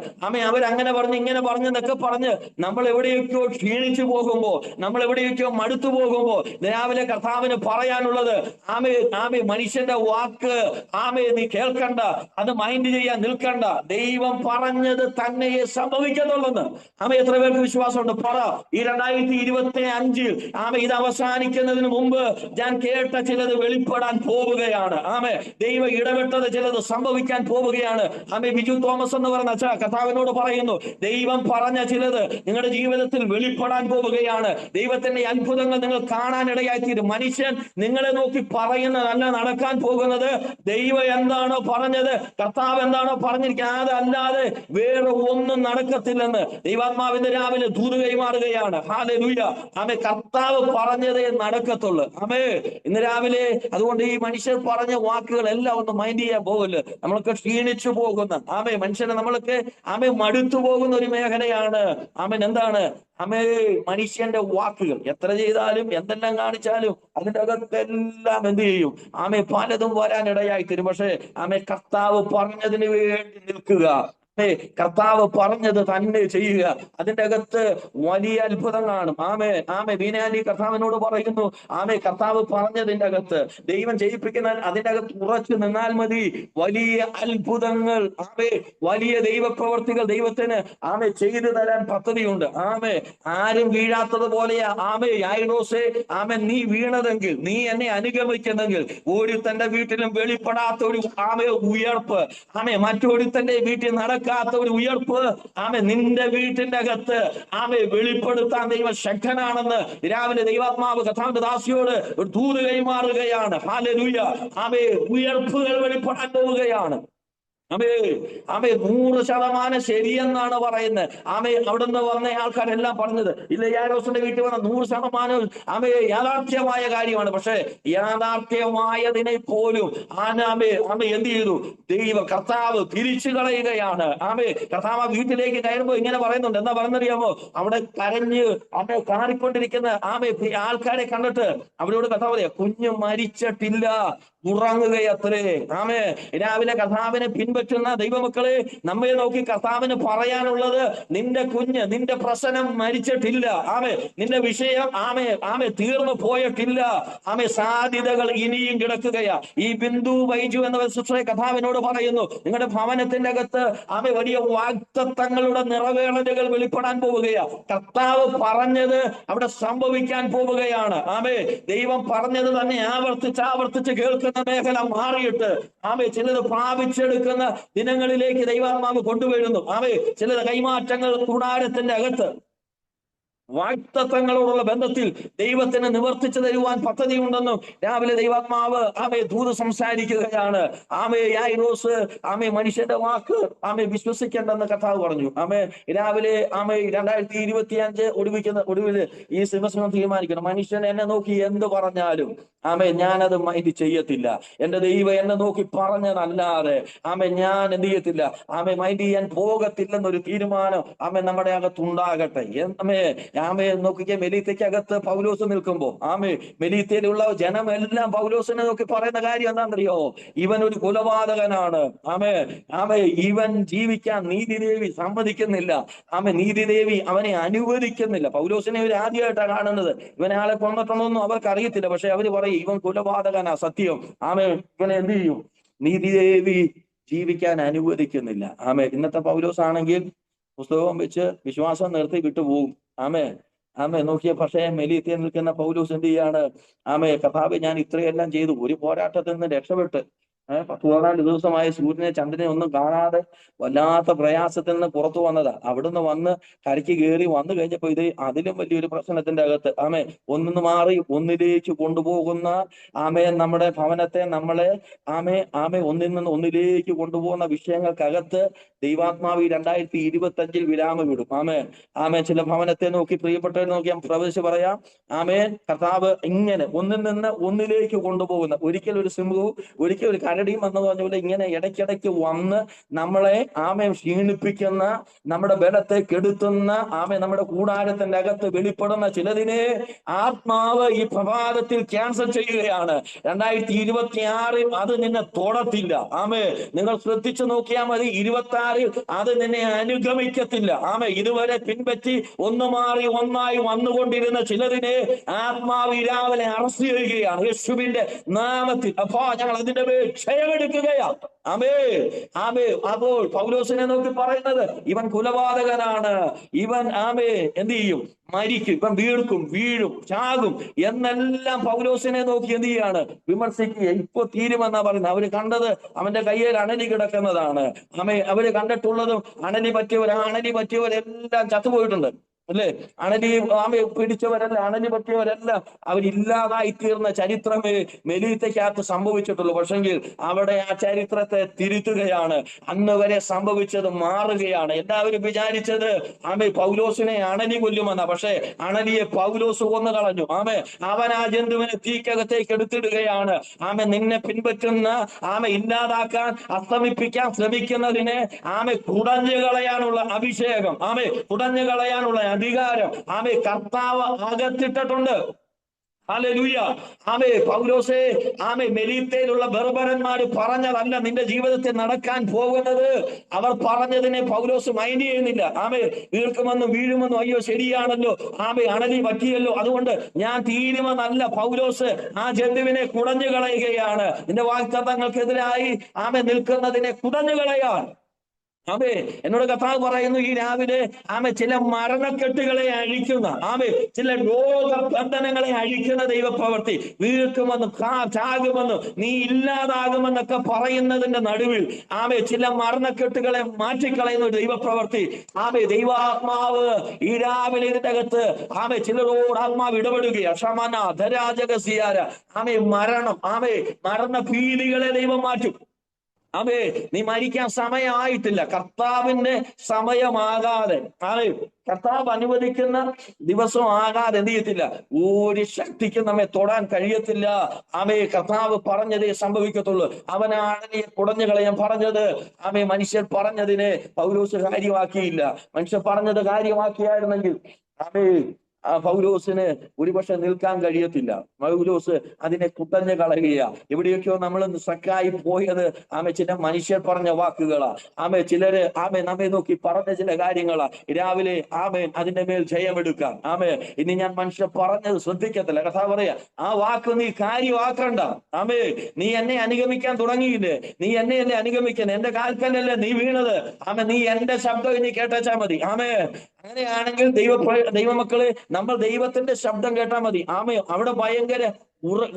അവരങ്ങനെ പറഞ്ഞു ഇങ്ങനെ പറഞ്ഞു എന്നൊക്കെ പറഞ്ഞ് നമ്മൾ എവിടെയൊക്കെയോ ക്ഷീണിച്ചു പോകുമ്പോ, നമ്മൾ എവിടെയൊക്കെയോ മടുത്തു പോകുമ്പോ, രാവിലെ കർത്താവിന് പറയാനുള്ളത് മനുഷ്യന്റെ വാക്ക് നീ കേൾക്കണ്ട, അത് മൈൻഡ് ചെയ്യാൻ നിൽക്കണ്ട. ദൈവം പറഞ്ഞത് തന്നെയേ സംഭവിക്കത്തുള്ളെന്ന്. എത്ര പേർക്ക് വിശ്വാസമുണ്ട്? പറ. ഈ 2025 ഇത് അവസാനിക്കുന്നതിന് മുമ്പ് ഞാൻ കേട്ട ചിലത് വെളിപ്പെടാൻ പോവുകയാണ്. ദൈവം ഇടപെട്ടത് ചിലത് സംഭവിക്കാൻ പോവുകയാണ്. ബിജു തോമസ് എന്ന് പറയുന്ന അച്ഛാ കർത്താവിനോട് പറയുന്നു, ദൈവം പറഞ്ഞ ചിലത് നിങ്ങളുടെ ജീവിതത്തിൽ വെളിപ്പെടാൻ പോവുകയാണ്. ദൈവത്തിന്റെ അത്ഭുതങ്ങൾ നിങ്ങൾ കാണാനിടയായിത്തീരും. മനുഷ്യൻ നിങ്ങളെ നോക്കി പറയുന്നതല്ല നടക്കാൻ പോകുന്നത്. ദൈവം എന്താണോ പറഞ്ഞത്, കർത്താവ് എന്താണോ പറഞ്ഞിരിക്കുന്നത്, അതല്ലാതെ വേറെ ഒന്നും നടക്കത്തില്ലെന്ന് ദൈവാത്മാവിന്റെ രാവിലെ ദൂത് കൈമാറുകയാണ്. ഹല്ലേലൂയ. കർത്താവ് പറഞ്ഞതേ നടക്കത്തുള്ളൂ. ഇന്ന് രാവിലെ അതുകൊണ്ട് ഈ മനുഷ്യർ പറഞ്ഞ വാക്കുകൾ എല്ലാം ഒന്ന് മൈൻഡ് ചെയ്യാൻ പോകല്ലോ. നമ്മളൊക്കെ ക്ഷീണിച്ചു പോകുന്ന മനുഷ്യനെ നമ്മളൊക്കെ മടുത്തു പോകുന്ന ഒരു മേഖലയാണ്. എന്താണ് മനുഷ്യന്റെ വാക്കുകൾ. എത്ര ചെയ്താലും എന്തെല്ലാം കാണിച്ചാലും അതിന്റെ അകത്തെല്ലാം എന്ത് ചെയ്യും? പലതും വരാനിടയായി തരും. പക്ഷേ കർത്താവ് പറഞ്ഞതിന് വേണ്ടി നിൽക്കുക, കർത്താവ് പറഞ്ഞത് തന്നെ ചെയ്യുക. അതിന്റെ അകത്ത് വലിയ അത്ഭുതം കാണും. ബീനാലി കർത്താവിനോട് പറയുന്നു, കർത്താവ് പറഞ്ഞതിന്റെ അകത്ത് ദൈവം ചെയ്യിപ്പിക്കുന്ന അതിന്റെ അകത്ത് ഉറച്ചു നിന്നാൽ മതി. വലിയ അത്ഭുതങ്ങൾ, വലിയ ദൈവപ്രവർത്തികൾ ദൈവത്തിന് ചെയ്തു തരാൻ പദ്ധതിയുണ്ട്. ആരും വീഴാത്തത് പോലെയാ യായിറോസേ നീ വീണതെങ്കിൽ, നീ എന്നെ അനുഗമിക്കുന്നെങ്കിൽ, ഒരുത്തന്റെ വീട്ടിലും വെളിപ്പെടാത്ത ഒരു ഉയർപ്പ്, മറ്റൊരുത്തന്റെ വീട്ടിൽ നടക്കാത്ത ഒരു ഉയർപ്പ് നിന്റെ വീട്ടിന്റെ അകത്ത് വെളിപ്പെടുത്താൻ ദൈവം ശക്തനാണെന്ന് രാവിലെ ദൈവാത്മാവ് കർത്താവിന്റെ ദാസിയോട് ഒരു ദൂത് കൈമാറുകയാണ്. ഹല്ലേലൂയ. ഉയർപ്പുകൾ വെളിപ്പെടാൻ പോവുകയാണ്. 100% ശരിയെന്നാണ് പറയുന്നത്. അവിടുന്ന് വന്ന ആൾക്കാരെല്ലാം പറഞ്ഞത് ഇല്ല, യായിറോസിന്റെ വീട്ടിൽ വന്ന 100% യാഥാർത്ഥ്യമായ കാര്യമാണ്. പക്ഷെ യാഥാർത്ഥ്യമായതിനെ പോലും എന്ത് ചെയ്തു? കർത്താവ് തിരിച്ചു കളയുകയാണ്. കർത്താവ് വീട്ടിലേക്ക് കയറുമ്പോ ഇങ്ങനെ പറയുന്നുണ്ട്. എന്താ പറയുന്നറിയാമോ? അവിടെ കരഞ്ഞ് കാറിക്കൊണ്ടിരിക്കുന്ന ആൾക്കാരെ കണ്ടിട്ട് അവരോട് കർത്താവ് പറയാ, കുഞ്ഞ് മരിച്ചിട്ടില്ല, ഉറങ്ങുകയത്രേ. രാവിലെ കർത്താവിനെ പിൻപറ്റുന്ന ദൈവമക്കളെ, നമ്മെ നോക്കി കർത്താവിന് പറയാനുള്ളത്, നിന്റെ കുഞ്ഞ്, നിന്റെ പ്രശ്നം മരിച്ചിട്ടില്ല. നിന്റെ വിഷയം തീർന്നു പോയിട്ടില്ല. സാധ്യതകൾ ഇനിയും കിടക്കുകയാ. ഈ ബിന്ദു ബൈജു എന്ന സിസ്റ്ററെ കർത്താവിനോട് പറയുന്നു, നിങ്ങളുടെ ഭവനത്തിന്റെ അകത്ത് വലിയ വാഗ്ദത്തങ്ങളുടെ നിറവേറലുകൾ വെളിപ്പെടാൻ പോവുകയാ. കർത്താവ് പറഞ്ഞത് അവിടെ സംഭവിക്കാൻ പോവുകയാണ്. ദൈവം പറഞ്ഞത് തന്നെ ആവർത്തിച്ച് കേൾക്കുന്ന മേഖല മാറിയിട്ട് ചിലത് പ്രാപിച്ചെടുക്കുന്ന ദിനങ്ങളിലേക്ക് ദൈവാത്മാവ് കൊണ്ടുവരുന്നു. ചിലത് കൈമാറ്റങ്ങൾ കൂടാരത്തിന്റെ അകത്ത് വാഗ്ദത്തങ്ങളോടുള്ള ബന്ധത്തിൽ ദൈവത്തിന് നിവർത്തിച്ചു തരുവാൻ പദ്ധതിയുണ്ടെന്നും രാവിലെ ദൈവാത്മാവ് ദൂത് സംസാരിക്കുകയാണ്. യായിറോസ് മനുഷ്യന്റെ വാക്ക് വിശ്വസിക്കേണ്ടെന്ന് കർത്താവ് പറഞ്ഞു. രാവിലെ 2025 ഒടുവിൽ ഈ സിംഹസിംഹം തീരുമാനിക്കണം, മനുഷ്യൻ എന്നെ നോക്കി എന്ത് പറഞ്ഞാലും ഞാനത് മൈൻഡ് ചെയ്യത്തില്ല. എന്റെ ദൈവം എന്നെ നോക്കി പറഞ്ഞതല്ലാതെ ഞാൻ എന്ത് ചെയ്യത്തില്ല, മൈൻഡ് ചെയ്യാൻ പോകത്തില്ലെന്നൊരു തീരുമാനം നമ്മുടെ അകത്തുണ്ടാകട്ടെ. നോക്കിക്കേ, മെലീത്തയ്ക്കകത്ത് പൗലോസ് നിൽക്കുമ്പോ മെലീത്തയിലുള്ള ജനമെല്ലാം പൗലോസിനെ നോക്കി പറയുന്ന കാര്യം എന്താണെന്നറിയോ? ഇവൻ ഒരു കൊലപാതകനാണ്. ഇവൻ ജീവിക്കാൻ നീതിദേവി സമ്മതിക്കുന്നില്ല. നീതിദേവി അവനെ അനുവദിക്കുന്നില്ല. പൗലോസിനെ ഇവർ ആദ്യമായിട്ടാണ് കാണുന്നത്. ഇവനെ ആളെ കൊന്നിട്ടുണ്ടോന്നും അവർക്ക് അറിയത്തില്ല. പക്ഷെ അവര് പറയും, ഇവൻ കൊലപാതകനാ, സത്യം. ഇവനെ എന്ത് ചെയ്യും? നീതിദേവി ജീവിക്കാൻ അനുവദിക്കുന്നില്ല. ഇന്നത്തെ പൗലോസ് ആണെങ്കിൽ പുസ്തകം വെച്ച് വിശ്വാസം നിർത്തി വിട്ടുപോകും. നോക്കിയ പക്ഷേ മെലീത്തയിൽ നിൽക്കുന്ന പൗലോസ് എന്ത് ചെയ്യാണ്? കർത്താവേ, ഞാൻ ഇത്രയെല്ലാം ചെയ്തു, ഒരു പോരാട്ടത്തിൽ നിന്ന് രക്ഷപ്പെട്ട് 14 ദിവസമായ സൂര്യനെ ചന്ദ്രനെ ഒന്നും കാണാതെ വല്ലാത്ത പ്രയാസത്തിൽ നിന്ന് പുറത്തു വന്നതാ. അവിടുന്ന് വന്ന് കരയ്ക്ക് കയറി വന്നു കഴിഞ്ഞപ്പോ ഇത് അതിലും വലിയൊരു പ്രശ്നത്തിന്റെ അകത്ത് ഒന്നിന്ന് മാറി ഒന്നിലേക്ക് കൊണ്ടുപോകുന്ന നമ്മുടെ ഭവനത്തെ, നമ്മളെ ഒന്നിൽ നിന്ന് ഒന്നിലേക്ക് കൊണ്ടുപോകുന്ന വിഷയങ്ങൾക്കകത്ത് ദൈവാത്മാവ് 2025 വിരാമം വിടും. ചില ഭവനത്തെ നോക്കി, പ്രിയപ്പെട്ടവരെ നോക്കി പ്രവചിച്ച് പറയാം, കർത്താവ് ഇങ്ങനെ ഒന്നിൽ നിന്ന് ഒന്നിലേക്ക് കൊണ്ടുപോകുന്ന, ഒരിക്കൽ ഒരു സിംഹവും ഒരിക്കൽ ഒരു കരടി കരടിയും എന്ന് പറഞ്ഞ പോലെ ഇങ്ങനെ ഇടയ്ക്കിടയ്ക്ക് വന്ന് നമ്മളെ ക്ഷീണിപ്പിക്കുന്ന, നമ്മുടെ ബലത്തെ കെടുത്തുന്ന, നമ്മുടെ കൂടാരത്തിന്റെ അകത്ത് വെളിപ്പെടുന്ന ചിലതിനെ ആത്മാവ് ഈ പ്രഭാതത്തിൽ ക്യാൻസൽ ചെയ്യുകയാണ്. 2026 അത് നിന്നെ തൊടത്തില്ല. നിങ്ങൾ ശ്രദ്ധിച്ചു നോക്കിയാൽ മതി. 26 അത് നിന്നെ അനുഗമിക്കത്തില്ല. ഇതുവരെ പിൻപറ്റി ഒന്ന് മാറി ഒന്നായി വന്നുകൊണ്ടിരുന്ന ചിലതിനെ ആത്മാവ് രാവിലെ അറസ്റ്റ് ചെയ്യുകയാണ് യേശുവിന്റെ നാമത്തിൽ. അപ്പോ ഞങ്ങൾ അതിന്റെ മേൽ ക്ഷയമെടുക്കുകയാണ്. അപ്പോൾ പൗലോസിനെ നോക്കി പറയുന്നത്, ഇവൻ കുലപാതകനാണ്, ഇവൻ എന്ത് ചെയ്യും, മരിക്കും, ഇവൻ വീഴും, ചാകും എന്നെല്ലാം പൗലോസിനെ നോക്കി എന്ത് ചെയ്യാണ്, വിമർശിക്കുക. ഇപ്പൊ തീരുമെന്നാ പറയുന്നത്. അവര് കണ്ടത് അവന്റെ കയ്യിൽ അണലി കിടക്കുന്നതാണ്. അവര് കണ്ടിട്ടുള്ളതും അണലി പറ്റിയവരെല്ലാം ചത്തുപോയിട്ടുണ്ട്, അല്ലേ? അണലി പറ്റിയവരെല്ലാം അവരില്ലാതായി തീർന്ന ചരിത്രമേ മെലീത്തയ്ക്കകത്ത് സംഭവിച്ചിട്ടുള്ളൂ. പക്ഷെങ്കിൽ അവിടെ ആ ചരിത്രത്തെ തിരുത്തുകയാണ്. അന്ന് വരെ സംഭവിച്ചത് മാറുകയാണ്. എല്ലാവരും വിചാരിച്ചത് പൗലോസിനെ അണലി കൊല്ലുമെന്ന. പക്ഷെ അണലിയെ പൗലോസ് കൊന്നു കളഞ്ഞു. അവൻ ആ ജന്തുവിനെ തീക്കകത്തേക്ക് എടുത്തിടുകയാണ്. നിന്നെ പിൻപറ്റുന്ന ഇല്ലാതാക്കാൻ, അസ്തമിപ്പിക്കാൻ ശ്രമിക്കുന്നതിനെ കുടഞ്ഞു കളയാനുള്ള അഭിഷേകം, കുടഞ്ഞു കളയാനുള്ള അധികാരം കർത്താവ് അകത്തിട്ടിട്ടുണ്ട്. ഹല്ലേലൂയ. പൗലോസേ, മെലീത്തയിലുള്ള ബർബരന്മാര് പറഞ്ഞതല്ല നിന്റെ ജീവിതത്തിൽ നടക്കാൻ പോകുന്നത്. അവർ പറഞ്ഞതിനെ പൗലോസ് മൈൻഡ് ചെയ്യുന്നില്ല. വീർക്കുമെന്നും വീഴുമെന്നും, അയ്യോ ശരിയാണല്ലോ, അണലി പറ്റിയല്ലോ, അതുകൊണ്ട് ഞാൻ തീരുമെന്നല്ല പൗലോസ് ആ ജന്തുവിനെ കുടഞ്ഞു കളയുകയാണ്. നിന്റെ വാഗ്ദത്തങ്ങൾക്കെതിരായി നിൽക്കുന്നതിനെ കുടഞ്ഞു കളയാൻ എന്നോട് കർത്താവ് പറയുന്നു ഈ രാവിലെ ചില മരണക്കെട്ടുകളെ അഴിക്കുന്ന, ചില രോഗബന്ധനങ്ങളെ അഴിക്കുന്ന ദൈവപ്രവൃത്തി. വീഴ്ക്കുമെന്നും ചാകുമെന്നും നീ ഇല്ലാതാകുമെന്നൊക്കെ പറയുന്നതിന്റെ നടുവിൽ ചില മരണക്കെട്ടുകളെ മാറ്റിക്കളയുന്ന ഒരു ദൈവപ്രവൃത്തി. ദൈവാത്മാവ് ഈ രാവിലെ ഇതിന്റെ അകത്ത് ചിലരോട് ആത്മാവ് ഇടപെടുകയാണ്. ക്ഷമന ധരാജകസിയാര മരണ ഭീതികളെ ദൈവം മാറ്റും. നീ മരിക്കാൻ സമയമായിട്ടില്ല. കർത്താവിന്റെ സമയമാകാതെ, കർത്താവ് അനുവദിക്കുന്ന ദിവസം ആകാതെ എന്ത് ചെയ്യത്തില്ല, ഒരു ശക്തിക്ക് നമ്മെ തൊടാൻ കഴിയത്തില്ല. കർത്താവ് പറഞ്ഞതേ സംഭവിക്കത്തുള്ളൂ. അവനാണ് നീ കുടഞ്ഞു കളയാൻ പറഞ്ഞത്. മനുഷ്യർ പറഞ്ഞതിനെ പൗലോസ് കാര്യമാക്കിയില്ല. മനുഷ്യർ പറഞ്ഞത് കാര്യമാക്കിയായിരുന്നെങ്കിൽ പൗലോസിന് ഒരുപക്ഷെ നിൽക്കാൻ കഴിയത്തില്ല. പൗലോസ് അതിനെ കുടഞ്ഞു കളയുക. എവിടെയൊക്കെയോ നമ്മൾ സക്കായി പോയത് ചില മനുഷ്യർ പറഞ്ഞ വാക്കുകളാ. ചിലര് നമ്മെ നോക്കി പറഞ്ഞ ചില കാര്യങ്ങളാ. രാവിലെ അതിന്റെ മേൽ ജയമെടുക്കാം. ഇനി ഞാൻ മനുഷ്യർ പറഞ്ഞത് ശ്രദ്ധിക്കത്തില്ല. കഥ പറയാ, ആ വാക്ക് നീ കാര്യമാക്കണ്ട. നീ എന്നെ അനുഗമിക്കാൻ തുടങ്ങിയില്ലേ? നീ എന്നെയല്ലേ അനുഗമിക്കുന്നത്? എന്റെ കാൽക്കലല്ലേ നീ വീണത്? നീ എന്റെ ശബ്ദം ഇനി കേട്ടാച്ചാ മതി. അങ്ങനെയാണെങ്കിൽ ദൈവമക്കളെ, നമ്മൾ ദൈവത്തിന്റെ ശബ്ദം കേട്ടാൽ മതി. അവിടെ ഭയങ്കര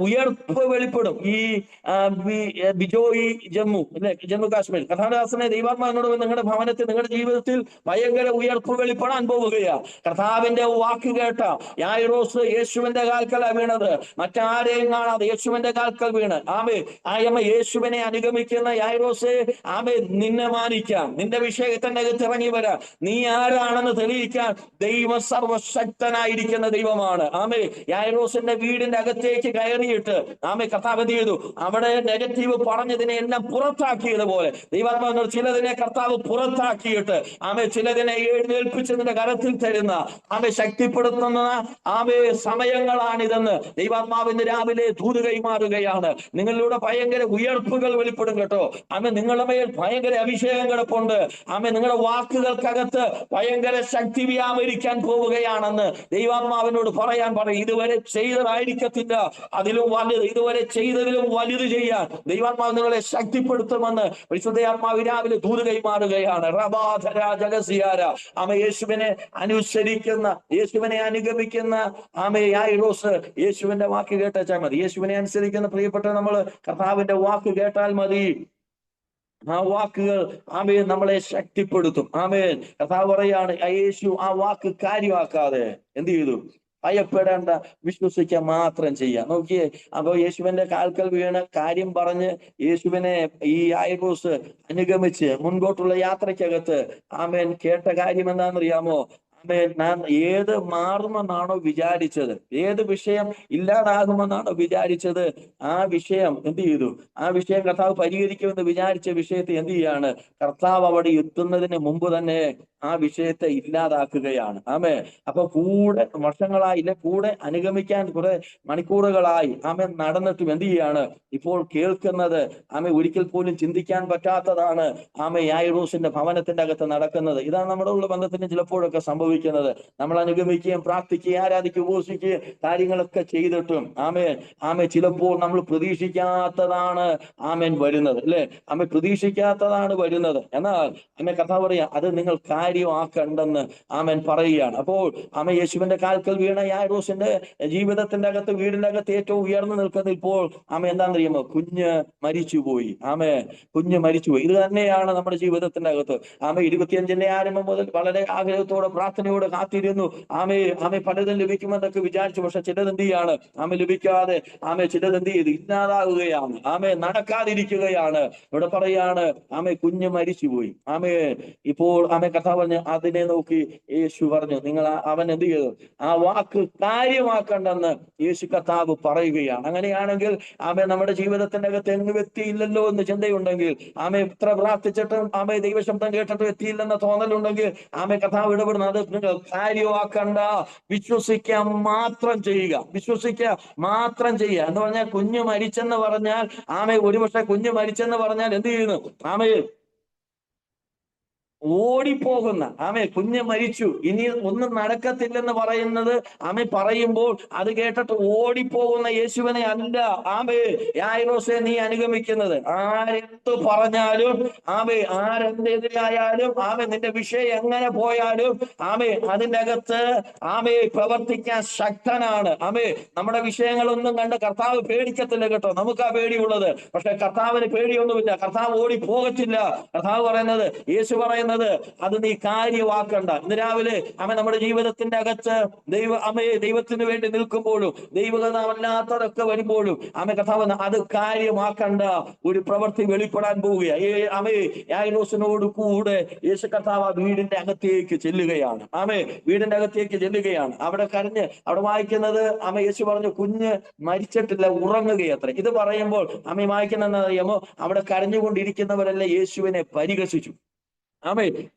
ഉയർപ്പ് വെളിപ്പെടും. ഈ ബിജോയി ജമ്മു കാശ്മീർ കഥാദാസനെ ദൈവാത്മാവിനോട് നിങ്ങളുടെ ഭവനത്തിൽ, നിങ്ങളുടെ ജീവിതത്തിൽ ഭയങ്കര ഉയർപ്പ് വെളിപ്പെടാൻ പോവുകയാ. കർത്താവിന്റെ വാക്ക് കേട്ട യായിറോസ് യേശുവിന്റെ കാൽക്കല വീണത്. മറ്റാരെയും കാണാതെ യേശുവിന്റെ കാൽക്കൽ വീണ് യേശുവിനെ അനുഗമിക്കുന്ന യായിറോസെ, നിന്നെ മാനിക്കാം, നിന്റെ വിഷയത്തിന്റെ അകത്ത് ഇറങ്ങി വരാം. നീ ആരാണെന്ന് തെളിയിക്കാൻ ദൈവം സർവശക്തനായിരിക്കുന്ന ദൈവമാണ്. യായിറോസിന്റെ വീടിന്റെ അകത്തേക്ക് കയറിയിട്ട് കർത്താവ് എന്ത് ചെയ്തു? അവിടെ നെഗറ്റീവ് പറഞ്ഞതിനെ എല്ലാം പുറത്താക്കിയതുപോലെ ദൈവാത്മാവിനോട് ചിലതിനെ കർത്താവ് പുറത്താക്കിയിട്ട് ചിലതിനെ എഴുന്നേൽപ്പിച്ചതിന്റെ കരത്തിൽ തരുന്ന ശക്തിപ്പെടുത്തുന്ന സമയങ്ങളാണിതെന്ന് ദൈവാത്മാവിന് രാവിലെ ദൂത് കൈമാറുകയാണ്. നിങ്ങളിലൂടെ ഭയങ്കര ഉയർപ്പുകൾ വെളിപ്പെടും കേട്ടോ. നിങ്ങളുടെ മേൽ ഭയങ്കര അഭിഷേകം കിടപ്പുണ്ട്. നിങ്ങളുടെ വാക്കുകൾക്കകത്ത് ഭയങ്കര ശക്തി വ്യാപരിക്കാൻ പോവുകയാണെന്ന് ദൈവാത്മാവിനോട് പറയാൻ പറയും. ഇതുവരെ ചെയ്തതായിരിക്കത്തില്ല, അതിലും വലുത്, ഇതുവരെ ചെയ്തതിലും വലുത് ചെയ്യാൻ ദൈവാത്മാവ് നിങ്ങളെ ശക്തിപ്പെടുത്തുമെന്ന് പരിശുദ്ധാത്മാവ് രാവിലെ ദൂത് കൈമാറുകയാണ്. റബാധരാജകസിയാര യേശുവിനെ അനുസരിക്കുന്ന, യേശുവിനെ അനുഗമിക്കുന്ന യായിറോസ് യേശുവിന്റെ വാക്ക് കേട്ടാൽ മതി. യേശുവിനെ അനുസരിക്കുന്ന പ്രിയപ്പെട്ട നമ്മൾ കർത്താവിന്റെ വാക്ക് കേട്ടാൽ മതി. ആ വാക്കുകൾ നമ്മളെ ശക്തിപ്പെടുത്തും. കർത്താവ് പറയാണ്, യേശു ആ വാക്ക് കാര്യമാക്കാതെ എന്ത് ചെയ്തു? ഭയപ്പെടേണ്ട, വിശ്വസിക്കാൻ മാത്രം ചെയ്യാം. നോക്കിയേ, അപ്പൊ യേശുവിന്റെ കാൽക്കൽ വീണ് കാര്യം പറഞ്ഞ് യേശുവിനെ ഈ യായിറോസ് അനുഗമിച്ച് മുൻപോട്ടുള്ള യാത്രയ്ക്കകത്ത് കേട്ട കാര്യം എന്താണെന്നറിയാമോ? ഞാൻ ഏത് മാറുമെന്നാണോ വിചാരിച്ചത്, ഏത് വിഷയം ഇല്ലാതാകുമെന്നാണോ വിചാരിച്ചത്, ആ വിഷയം എന്ത് ചെയ്തു? ആ വിഷയം കർത്താവ് പരിഹരിക്കുമെന്ന് വിചാരിച്ച വിഷയത്തെ എന്ത് ചെയ്യാണ്? കർത്താവ് അവിടെ എത്തുന്നതിന് മുമ്പ് തന്നെ ആ വിഷയത്തെ ഇല്ലാതാക്കുകയാണ്. അപ്പൊ കൂടെ വർഷങ്ങളായില്ല, കൂടെ അനുഗമിക്കാൻ കുറെ മണിക്കൂറുകളായി നടന്നിട്ടും എന്ത് ചെയ്യാണ്? ഇപ്പോൾ കേൾക്കുന്നത് ഒരിക്കൽ പോലും ചിന്തിക്കാൻ പറ്റാത്തതാണ് യായിറോസിന്റെ ഭവനത്തിന്റെ അകത്ത് നടക്കുന്നത്. ഇതാണ് നമ്മുടെ ഉള്ള ബന്ധത്തിന് ചിലപ്പോഴൊക്കെ സംഭവിക്കുന്നത്. നമ്മൾ അനുഗമിക്കുകയും പ്രാർത്ഥിക്കുകയും ആരാധിക്കുകയും ഉപവസിക്കുകയും കാര്യങ്ങളൊക്കെ ചെയ്തിട്ടും ചിലപ്പോൾ നമ്മൾ പ്രതീക്ഷിക്കാത്തതാണ് വരുന്നത്, അല്ലെ? പ്രതീക്ഷിക്കാത്തതാണ് വരുന്നത്. എന്നാൽ കഥ പറയാ, അത് നിങ്ങൾ കാര്യമാക്കണ്ടെന്ന് പറയുകയാണ്. അപ്പോൾ യേശുവിന്റെ കാൽക്കൽ വീണ യായിറോസിന്റെ ജീവിതത്തിന്റെ അകത്ത്, വീടിന്റെ അകത്ത് ഏറ്റവും ഉയർന്നു നിൽക്കുന്നത് ഇപ്പോൾ എന്താണെന്നറിയുമോ? കുഞ്ഞ് മരിച്ചുപോയി. കുഞ്ഞ് മരിച്ചുപോയി. ഇത് തന്നെയാണ് നമ്മുടെ ജീവിതത്തിന്റെ അകത്ത്. 25ന്റെ ആരംഭം മുതൽ വളരെ ആഗ്രഹത്തോടെ പ്രാർത്ഥനയോടെ കാത്തിരുന്നു. പലതും ലഭിക്കുമെന്നൊക്കെ വിചാരിച്ചു. പക്ഷെ ചിലത് എന്ത് ചെയ്യാണ്? ലഭിക്കാതെ ചിലത് എന്ത് ചെയ്ത് ഇല്ലാതാവുകയാണ്. നടക്കാതിരിക്കുകയാണ്. ഇവിടെ പറയാണ് കുഞ്ഞ് മരിച്ചുപോയി. ഇപ്പോൾ കഥ പറഞ്ഞു, അതിനെ നോക്കി യേശു പറഞ്ഞു, നിങ്ങൾ അവൻ എന്ത് ചെയ്തു? ആ വാക്ക് കാര്യമാക്കണ്ടെന്ന് യേശു കർത്താവ് പറയുകയാണ്. അങ്ങനെയാണെങ്കിൽ നമ്മുടെ ജീവിതത്തിന്റെ അകത്ത് എങ്ങും എത്തിയില്ലല്ലോ എന്ന് ചിന്തയുണ്ടെങ്കിൽ, എത്ര പ്രാർത്ഥിച്ചിട്ടും ദൈവശബ്ദം കേട്ടിട്ടും എത്തിയില്ലെന്ന തോന്നലുണ്ടെങ്കിൽ, കർത്താവ് ഇടപെടുന്നത് നിങ്ങൾ കാര്യമാക്കണ്ട, വിശ്വസിക്കാൻ മാത്രം ചെയ്യുക, വിശ്വസിക്കുക മാത്രം ചെയ്യുക എന്ന് പറഞ്ഞാൽ, കുഞ്ഞ് മരിച്ചെന്ന് പറഞ്ഞാൽ ഒരുപക്ഷെ കുഞ്ഞ് മരിച്ചെന്ന് പറഞ്ഞാൽ എന്ത് ചെയ്യുന്നു? ഓടിപ്പോകുന്ന കുഞ്ഞ് മരിച്ചു, ഇനി ഒന്നും നടക്കത്തില്ലെന്ന് പറയുന്നത് പറയുമ്പോൾ അത് കേട്ടിട്ട് ഓടിപ്പോകുന്ന യേശുവിനെ അല്ല യായിറോസെ നീ അനുഗമിക്കുന്നത്. ആരെന്ത് പറഞ്ഞാലും ആരെന്തെതിരായാലും നിന്റെ വിഷയം എങ്ങനെ പോയാലും അതിൻ്റെ അകത്ത് പ്രവർത്തിക്കാൻ ശക്തനാണ്. നമ്മുടെ വിഷയങ്ങളൊന്നും കണ്ട് കർത്താവ് പേടിക്കത്തില്ല കേട്ടോ. നമുക്കാ പേടിയുള്ളത്. പക്ഷെ കർത്താവിന് പേടിയൊന്നുമില്ല. കർത്താവ് ഓടി പോകത്തില്ല. കർത്താവ് പറയുന്നത്, യേശു പറയുന്നത്, അത് നീ കാര്യമാക്കണ്ട. ഇന്ന് രാവിലെ നമ്മുടെ ജീവിതത്തിന്റെ അകത്ത് ദൈവത്തിന് വേണ്ടി നിൽക്കുമ്പോഴും ദൈവകഥാവല്ലാത്തതൊക്കെ വരുമ്പോഴും കർത്താവ് അത് കാര്യമാക്കണ്ട ഒരു പ്രവൃത്തി വെളിപ്പെടാൻ പോവുകയാണ്. യായിറോസിനോട് കൂടെ യേശു കർത്താവ് വീടിന്റെ അകത്തേക്ക് ചെല്ലുകയാണ്. വീടിന്റെ അകത്തേക്ക് ചെല്ലുകയാണ്. അവിടെ കരഞ്ഞ്, അവിടെ വായിക്കുന്നത് യേശു പറഞ്ഞു, കുഞ്ഞ് മരിച്ചിട്ടില്ല, ഉറങ്ങുകയത്ര. ഇത് പറയുമ്പോൾ വായിക്കുന്നത് അറിയാമോ? അവിടെ കരഞ്ഞുകൊണ്ടിരിക്കുന്നവരെല്ലാം യേശുവിനെ പരിഹസിച്ചു.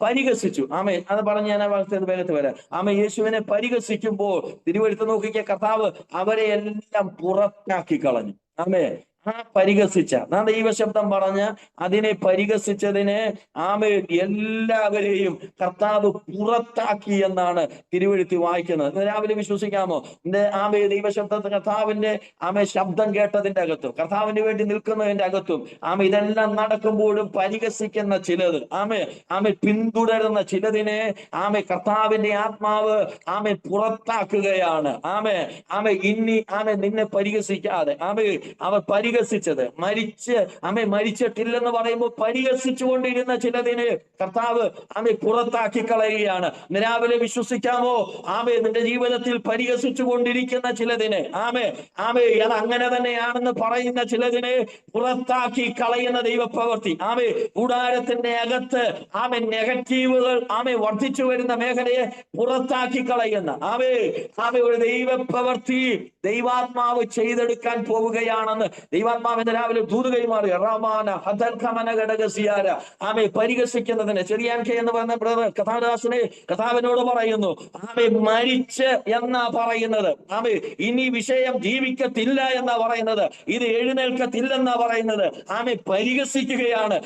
പരിഹസിച്ചു. അത് പറഞ്ഞ് ഞാൻ വേഗത്ത് വരാം. യേശുവിനെ പരിഹസിക്കുമ്പോൾ തിരുവെഴുത്ത് നോക്കിയ കർത്താവ് അവരെ എല്ലാം പുറത്താക്കി കളഞ്ഞു. പരിഹസിച്ച ദൈവശബ്ദം പറഞ്ഞ അതിനെ പരിഹസിച്ചതിനെ എല്ലാവരെയും പുറത്താക്കി എന്നാണ് തിരുവെഴുത്തി വായിക്കുന്നത്. രാവിലെ വിശ്വസിക്കാമോ? ദൈവശബ്ദത്തെ കർത്താവിന്റെ ശബ്ദം കേട്ടതിന്റെ അകത്തും കർത്താവിന് വേണ്ടി നിൽക്കുന്നതിന്റെ അകത്തും ഇതെല്ലാം നടക്കുമ്പോഴും പരിഹസിക്കുന്ന ചിലത് പിന്തുടരുന്ന ചിലതിനെ കർത്താവിന്റെ ആത്മാവ് പുറത്താക്കുകയാണ്. ഇനി നിന്നെ പരിഹസിക്കാതെ അവർ പരിഹസിച്ചത് മരിച്ചിട്ടില്ലെന്ന് പറയുമ്പോൾ പരിഹസിച്ചുകൊണ്ടിരുന്ന ചിലതിനെ കർത്താവ് പുറത്താക്കി കളയുകയാണ്. രാവിലെ വിശ്വസിക്കാമോ? നിന്റെ ജീവിതത്തിൽ പരിഹസിച്ചു കൊണ്ടിരിക്കുന്ന ചിലതിനെ അത് അങ്ങനെ തന്നെയാണെന്ന് പറയുന്ന ചിലതിനെ പുറത്താക്കി കളയുന്ന ദൈവപ്രവൃത്തി കൂടാരത്തിന്റെ അകത്ത് നെഗറ്റീവുകൾ വർദ്ധിച്ചു വരുന്ന മേഖലയെ പുറത്താക്കി കളയുന്ന ഒരു ദൈവപ്രവൃത്തി ദൈവാത്മാവ് ചെയ്തെടുക്കാൻ പോവുകയാണെന്ന് ദൈവാത്മാവിന്റെ രാവിലെ ദൂത് കൈമാറി. പരിഹസിക്കുന്നതിന് ചെറിയാൻ കെ എന്ന് പറയുന്ന ബ്രദർ കഥാദാസിനെ കഥാവിനോട് പറയുന്നു, മരിച്ച് എന്നാ പറയുന്നത്. ഇനി വിഷയം ജീവിക്കത്തില്ല എന്നാ പറയുന്നത്. ഇത് എഴുന്നേൽക്കത്തില്ലെന്നാ പറയുന്നത്. പരിഹസിക്കുകയാണ്.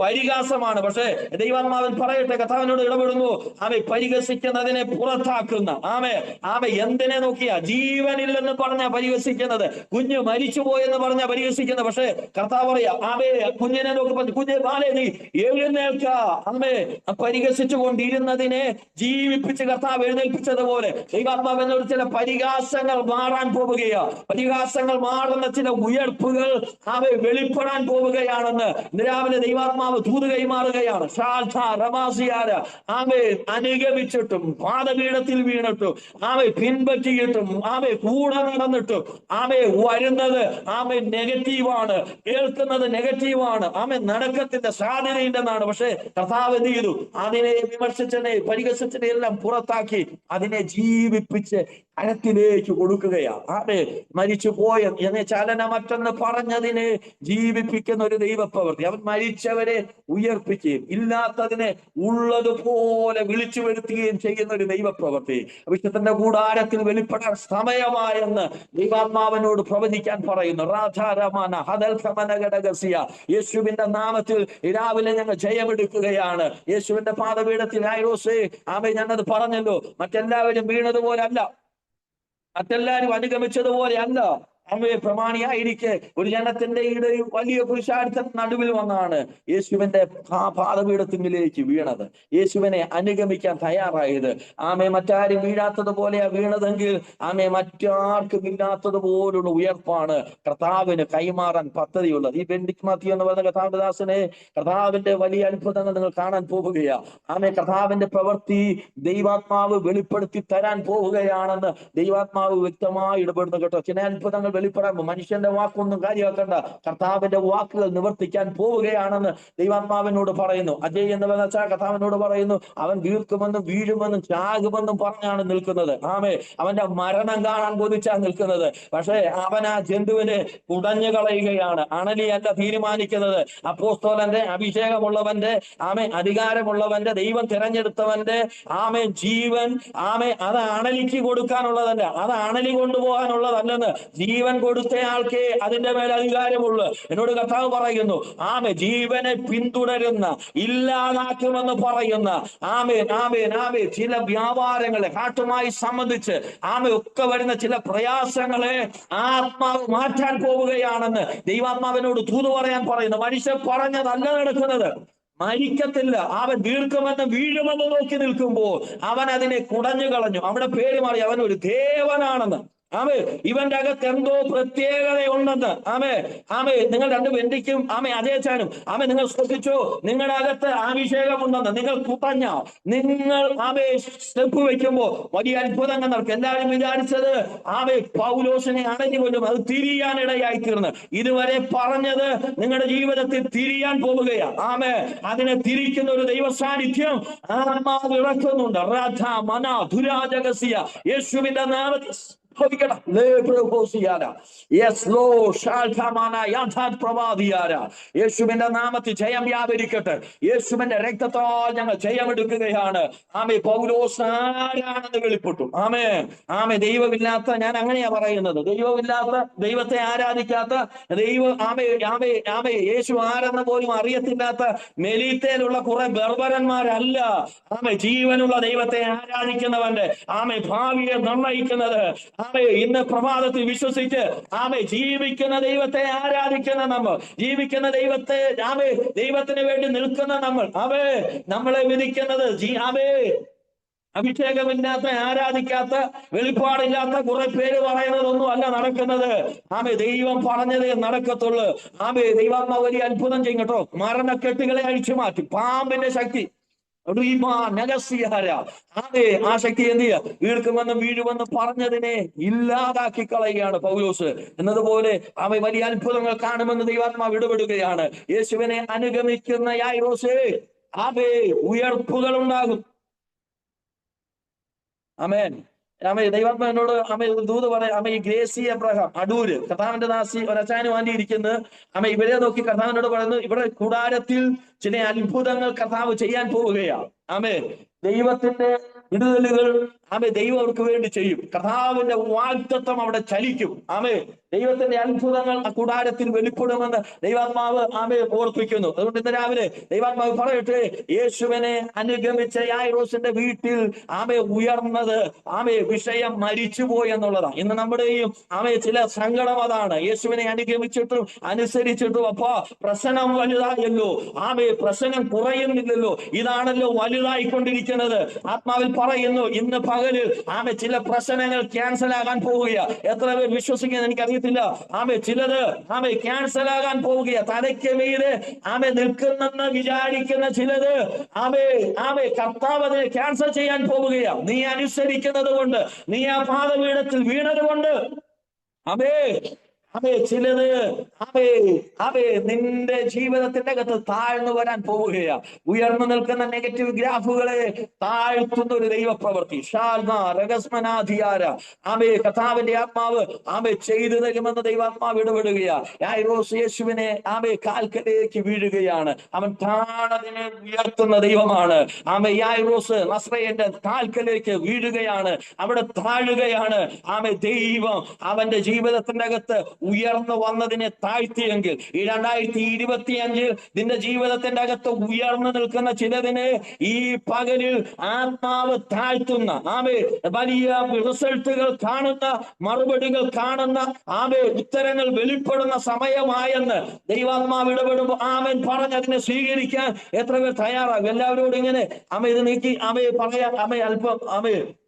പരിഹാസമാണ്. പക്ഷേ ദൈവാത്മാവൻ പറയട്ടെ, കഥാവിനോട് ഇടപെടുന്നു. പരിഹസിക്കുന്നതിനെ പുറത്താക്കുന്ന എന്തിനെ നോക്കിയാ? ജീവനില്ലെന്ന് പറഞ്ഞ പരിഹസിക്കുന്നത്, കുഞ്ഞ് മരിച്ചുപോയെന്ന് പറഞ്ഞ പരിഹസിക്കുന്നത്. പക്ഷേ കർത്താവ് പറയാ, കുഞ്ഞിനെ നോക്കി, കുഞ്ഞെ ബാലേ നീ എഴുന്നേൽക്ക. പരിഹസിച്ചു കൊണ്ടിരുന്നതിനെ ജീവിപ്പിച്ച് കർത്താവ് എഴുന്നേൽപ്പിച്ചതുപോലെ ദൈവാത്മാവെന്നോട് ചില പരിഹാസങ്ങൾ മാറാൻ പോവുകയാ. പരിഹാസങ്ങൾ മാറുന്ന ചില ഉയർപ്പുകൾ വെളിപ്പെടാൻ പോവുകയാണെന്ന് രാവിലെ ദൈവാത്മാവ് ദൂത് കൈമാറുകയാണ്. അനുഗമിച്ചിട്ടും പാദപീഠത്തിൽ വീണിട്ടും പിൻപറ്റിയിട്ടും കൂടെ നടന്നിട്ടും വരുന്നത് നെഗറ്റീവാണ്, കേൾക്കുന്നത് നെഗറ്റീവാണ്, നടക്കത്തിന്റെ സാധ്യതയുണ്ടെന്നാണ്. പക്ഷേ കർത്താവ് എന്ത് ചെയ്തു? അതിനെ വിമർശിച്ചതിനെ പരിഹസിച്ചതിനെ എല്ലാം പുറത്താക്കി അതിനെ ജീവിപ്പിച്ച് കരത്തിലേക്ക് കൊടുക്കുകയാ. മരിച്ചു പോയ എന്നെ ചലനമറ്റെന്ന് പറഞ്ഞതിനെ ജീവിപ്പിക്കുന്ന ഒരു ദൈവപ്രവൃത്തി. അവൻ മരിച്ചവരെ ഉയർപ്പിക്കുകയും ഇല്ലാത്തതിനെ ഉള്ളതുപോലെ വിളിച്ചു വരുത്തുകയും ചെയ്യുന്ന ഒരു ദൈവപ്രവൃത്തി. വിശുദ്ധന്റെ കൂടാരത്തിൽ വെളിപ്പെടാൻ സമയമായെന്ന് ദൈവാത്മാവിനോട് പ്രവചിക്കാൻ പറയുന്നു. യേശുവിന്റെ നാമത്തിൽ രാവിലെ ഞങ്ങൾ ജയമെടുക്കുകയാണ്. യേശുവിന്റെ പാദപീഠത്തിൽ ഐറോസേ ഞാനത് പറഞ്ഞല്ലോ, മറ്റെല്ലാവരും വീണതുപോലെ അല്ല, മറ്റെല്ലാവരും അനുഗമിച്ചതുപോലെ അല്ല. പ്രമാണിയായിരിക്കെ ഒരു ജനത്തിന്റെ ഇടയിൽ വലിയ പുരുഷാർത്ഥം നടുവിൽ വന്നാണ് യേശുവിന്റെ പാദപീഠത്തിലേക്ക് വീണത്, യേശുവിനെ അനുഗമിക്കാൻ തയ്യാറായത്. മറ്റാരും വീഴാത്തതുപോലെയാ വീണതെങ്കിൽ മറ്റാർക്കും ഇല്ലാത്തതുപോലുള്ള ഉയർപ്പാണ് കർത്താവിന് കൈമാറാൻ പദ്ധതിയുള്ളത്. ഈ ബെന്റിക് മാത്യു എന്ന് പറയുന്ന കർത്താവിന്റെ ദാസനെ കർത്താവിന്റെ വലിയ അത്ഭുതങ്ങൾ നിങ്ങൾ കാണാൻ പോവുകയാ. കർത്താവിന്റെ പ്രവൃത്തി ദൈവാത്മാവ് വെളിപ്പെടുത്തി തരാൻ പോവുകയാണെന്ന് ദൈവാത്മാവ് വ്യക്തമായി ഇടപെടുന്നു കേട്ടോ. ചില അത്ഭുതങ്ങൾ വെളിപ്പെടാൻ മനുഷ്യന്റെ വാക്കൊന്നും കാര്യമാക്കണ്ട, കർത്താവിന്റെ വാക്കുകൾ നിവർത്തിക്കാൻ പോവുകയാണെന്ന് ദൈവാത്മാവിനോട് പറയുന്നു. അജയ് എന്ന് വെച്ചാൽ കർത്താവിനോട് പറയുന്നു, അവൻ വീർക്കുമെന്നും വീഴുമെന്നും ചാകുമെന്നും പറഞ്ഞാണ് നിൽക്കുന്നത്. അവന്റെ മരണം കാണാൻ കൊതിച്ചാ നിൽക്കുന്നത്. പക്ഷേ അവൻ ആ ജന്തുവിനെ കുടഞ്ഞു കളയുകയാണ്. അണലിയല്ല തീരുമാനിക്കുന്നത്. അപ്പോസ്തലന്റെ അഭിഷേകമുള്ളവന്റെ അധികാരമുള്ളവന്റെ ദൈവം തിരഞ്ഞെടുത്തവന്റെ ജീവൻ അത് അണലിക്ക് കൊടുക്കാനുള്ളതല്ല, അത് അണലി കൊണ്ടുപോകാനുള്ളതല്ലെന്ന് ജീവൻ കൊടുത്തയാൾക്കേ അതിന്റെ മേൽ അധികാരമുള്ളൂ. എന്നോട് കർത്താവ് പറയുന്നു, ജീവനെ പിന്തുടരുന്ന ഇല്ലാതാക്കുമെന്ന് പറയുന്ന ചില വ്യാപാരങ്ങളെ കാട്ടുമായി സംബന്ധിച്ച് ഒക്കെ വരുന്ന ചില പ്രയാസങ്ങളെ ആത്മാവ് മാറ്റാൻ പോവുകയാണെന്ന് ദൈവാത്മാവിനോട് തൂത് പറയാൻ പറയുന്നു. മനുഷ്യൻ പറഞ്ഞതല്ല നടക്കുന്നത്. മരിക്കത്തില്ല, അവൻ വീർക്കുമെന്ന് വീഴുമെന്ന് നോക്കി നിൽക്കുമ്പോൾ അവൻ അതിനെ കുടഞ്ഞു കളഞ്ഞു. അവിടെ പേര് മാറി, അവൻ ഒരു ദേവനാണെന്ന്. ഇവന്റെ അകത്ത് എന്തോ പ്രത്യേകതയുണ്ടെന്ന്. നിങ്ങൾ രണ്ട് വെണ്ടിക്കും അജയച്ചാനും നിങ്ങൾ ശ്രദ്ധിച്ചോ, നിങ്ങളുടെ അകത്ത് അഭിഷേകമുണ്ടെന്ന്. നിങ്ങൾ കുട്ടഞ്ഞ, നിങ്ങൾ സ്റ്റെപ്പ് വെക്കുമ്പോ വലിയ അത്ഭുതങ്ങൾ നടക്കും. എല്ലാവരും വിചാരിച്ചത് പൗലോസിനെ അടഞ്ഞു കൊല്ലും, അത് തിരിയാനിടയായി തീർന്ന്. ഇതുവരെ പറഞ്ഞത് നിങ്ങളുടെ ജീവിതത്തിൽ തിരിയാൻ പോവുകയാണ്. അതിനെ തിരിക്കുന്ന ഒരു ദൈവ സാന്നിധ്യം ആത്മാവ് ഇറക്കുന്നുണ്ട്. യേശുവിന്റെ നാമത്തിൽ യേശുവിന്റെ നാമത്തിൽ ജയം വ്യാപരിക്കട്ടെ. യേശുവിന്റെ രക്തത്താൽ ഞങ്ങൾ ജയമെടുക്കുകയാണ്. പൗലോസ് ആരാണെന്ന് വെളിപ്പെട്ടു. ദൈവമില്ലാത്ത, ഞാൻ അങ്ങനെയാ പറയുന്നത്, ദൈവമില്ലാത്ത, ദൈവത്തെ ആരാധിക്കാത്ത, യേശു ആരെന്ന് പോലും അറിയത്തില്ലാത്ത മെലീത്തയിലുള്ള കുറെ ബർബരന്മാരല്ല. ജീവനുള്ള ദൈവത്തെ ആരാധിക്കുന്നവന്റെ ഭാവിയെ നിർണയിക്കുന്നത്. ഇന്ന് പ്രഭാതത്തിൽ വിശ്വസിച്ച് ജീവിക്കുന്ന ദൈവത്തെ ആരാധിക്കുന്ന നമ്മൾ, ജീവിക്കുന്ന ദൈവത്തെ ദൈവത്തിന് വേണ്ടി നിൽക്കുന്ന നമ്മൾ, നമ്മളെ വിധിക്കുന്നത് അഭിഷേകമില്ലാത്ത, ആരാധിക്കാത്ത, വെളിപ്പാടില്ലാത്ത കുറെ പേര് പറയുന്നതൊന്നും അല്ല നടക്കുന്നത്. ദൈവം പറഞ്ഞതേ നടക്കത്തുള്ളൂ. ദൈവാത്മാവ് വലിയ അത്ഭുതം ചെയ്യും കേട്ടോ. മരണക്കെട്ടുകളെ അഴിച്ചു മാറ്റി. പാമ്പിന്റെ ശക്തി ആ ശക്തി എന്ത് ചെയ്യുക? വീഴ്ക്കുമെന്നും വീഴുമെന്നും പറഞ്ഞതിനെ ഇല്ലാതാക്കി കളയുകയാണ് പൗലോസ്. എന്നതുപോലെ വലിയ അത്ഭുതങ്ങൾ കാണുമെന്ന് ദൈവാത്മാവ് ഇടപെടുകയാണ്. യേശുവിനെ അനുഗമിക്കുന്ന യായിറോസേ ഉയർപ്പുകൾ ഉണ്ടാകും. ദൈവാത്മാവിനോട് ദൂത് പറയാം. ഈ ഗ്രേസി എബ്രഹാം അടൂര് കർത്താവിന്റെ ദാസി ഒരച്ചാനും ആന്റി ഇരിക്കുന്നത് ഇവരെ നോക്കി കർത്താവിനോട് പറയുന്നു, ഇവിടെ കൂടാരത്തിൽ ചില അത്ഭുതങ്ങൾ കർത്താവ് ചെയ്യാൻ പോവുകയാണ്. ദൈവത്തിന്റെ വിടുതലുകൾ ദൈവം അവർക്ക് വേണ്ടി ചെയ്യും. കർത്താവിന്റെ വാഗ്ദത്തം അവിടെ ചലിക്കും. ദൈവത്തിന്റെ അത്ഭുതങ്ങൾ ആ കൂടാരത്തിൽ വെളിപ്പെടുമെന്ന് ദൈവാത്മാവ് ഓർപ്പിക്കുന്നു. അതുകൊണ്ട് ഇന്ന് രാവിലെ ദൈവാത്മാവ് പറയട്ടെ, യേശുവിനെ അനുഗമിച്ച യായിറോസിന്റെ വീട്ടിൽ ഉയർന്നത് വിഷയം മരിച്ചുപോയി എന്നുള്ളതാണ്. ഇന്ന് നമ്മുടെയും ചില സങ്കടം അതാണ്. യേശുവിനെ അനുഗമിച്ചിട്ടും അനുസരിച്ചിട്ടും പ്രശ്നം വലുതായല്ലോ, പ്രശ്നം കുറയുന്നില്ലല്ലോ, ഇതാണല്ലോ വലുതായിക്കൊണ്ടിരിക്കുന്നത്. ആത്മാവിൽ പറയുന്നു, ഇന്ന് പകല് ചില പ്രശ്നങ്ങൾ ക്യാൻസൽ ആകാൻ പോവുകയാ. എത്ര പേർ വിശ്വസിക്കുന്നത് എനിക്കറിയത്തില്ല. ചിലത് ക്യാൻസൽ ആകാൻ പോവുകയാ. തലയ്ക്ക് മീതെ നിൽക്കുന്നെന്ന് വിചാരിക്കുന്ന ചിലത് കർത്താവ് അതിനെ ക്യാൻസൽ ചെയ്യാൻ പോവുകയാ. നീ അനുസരിക്കുന്നത് കൊണ്ട്, നീ ആ പാദപീഠത്തിൽ വീണത് കൊണ്ട് ചിലത് അവേ അവേ നിന്റെ ജീവിതത്തിന്റെ അകത്ത് താഴ്ന്നു വരാൻ പോവുകയാ. ഉയർന്നു നിൽക്കുന്ന നെഗറ്റീവ് ഗ്രാഫുകളെ താഴ്ത്തുന്ന ഒരു ദൈവപ്രവൃത്തി. കർത്താവിന്റെ ആത്മാവ് ചെയ്തു തരുമെന്ന് ദൈവാത്മാവ് ഇടപെടുകയാ. യായിറോസ് യേശുവിനെ കാൽക്കലേക്ക് വീഴുകയാണ്. അവൻ താണതിനെ ഉയർത്തുന്ന ദൈവമാണ്. യായിറോസ് നസ്രയന്റെ കാൽക്കലേക്ക് വീഴുകയാണ്, അവിടെ താഴുകയാണ്. ദൈവം അവന്റെ ജീവിതത്തിന്റെ അകത്ത് ഉയർന്നു വന്നതിനെ താഴ്ത്തിയെങ്കിൽ ഈ 2025 നിന്റെ ജീവിതത്തിന്റെ അകത്ത് ഉയർന്നു നിൽക്കുന്ന ചിലതിനെ ഈ പകലിൽ ആത്മാവ് താഴ്ത്തുന്ന വലിയ റിസൾട്ടുകൾ കാണുന്ന, മറുപടികൾ കാണുന്ന ഉത്തരങ്ങൾ വെളിപ്പെടുന്ന സമയമായെന്ന് ദൈവാത്മാവ് ഇടപെടുമ്പോൾ പറഞ്ഞതിനെ സ്വീകരിക്കാൻ എത്ര പേർ തയ്യാറാകും? എല്ലാവരോടും ഇങ്ങനെ ഇത് നീക്കി പറയാൻ അല്പം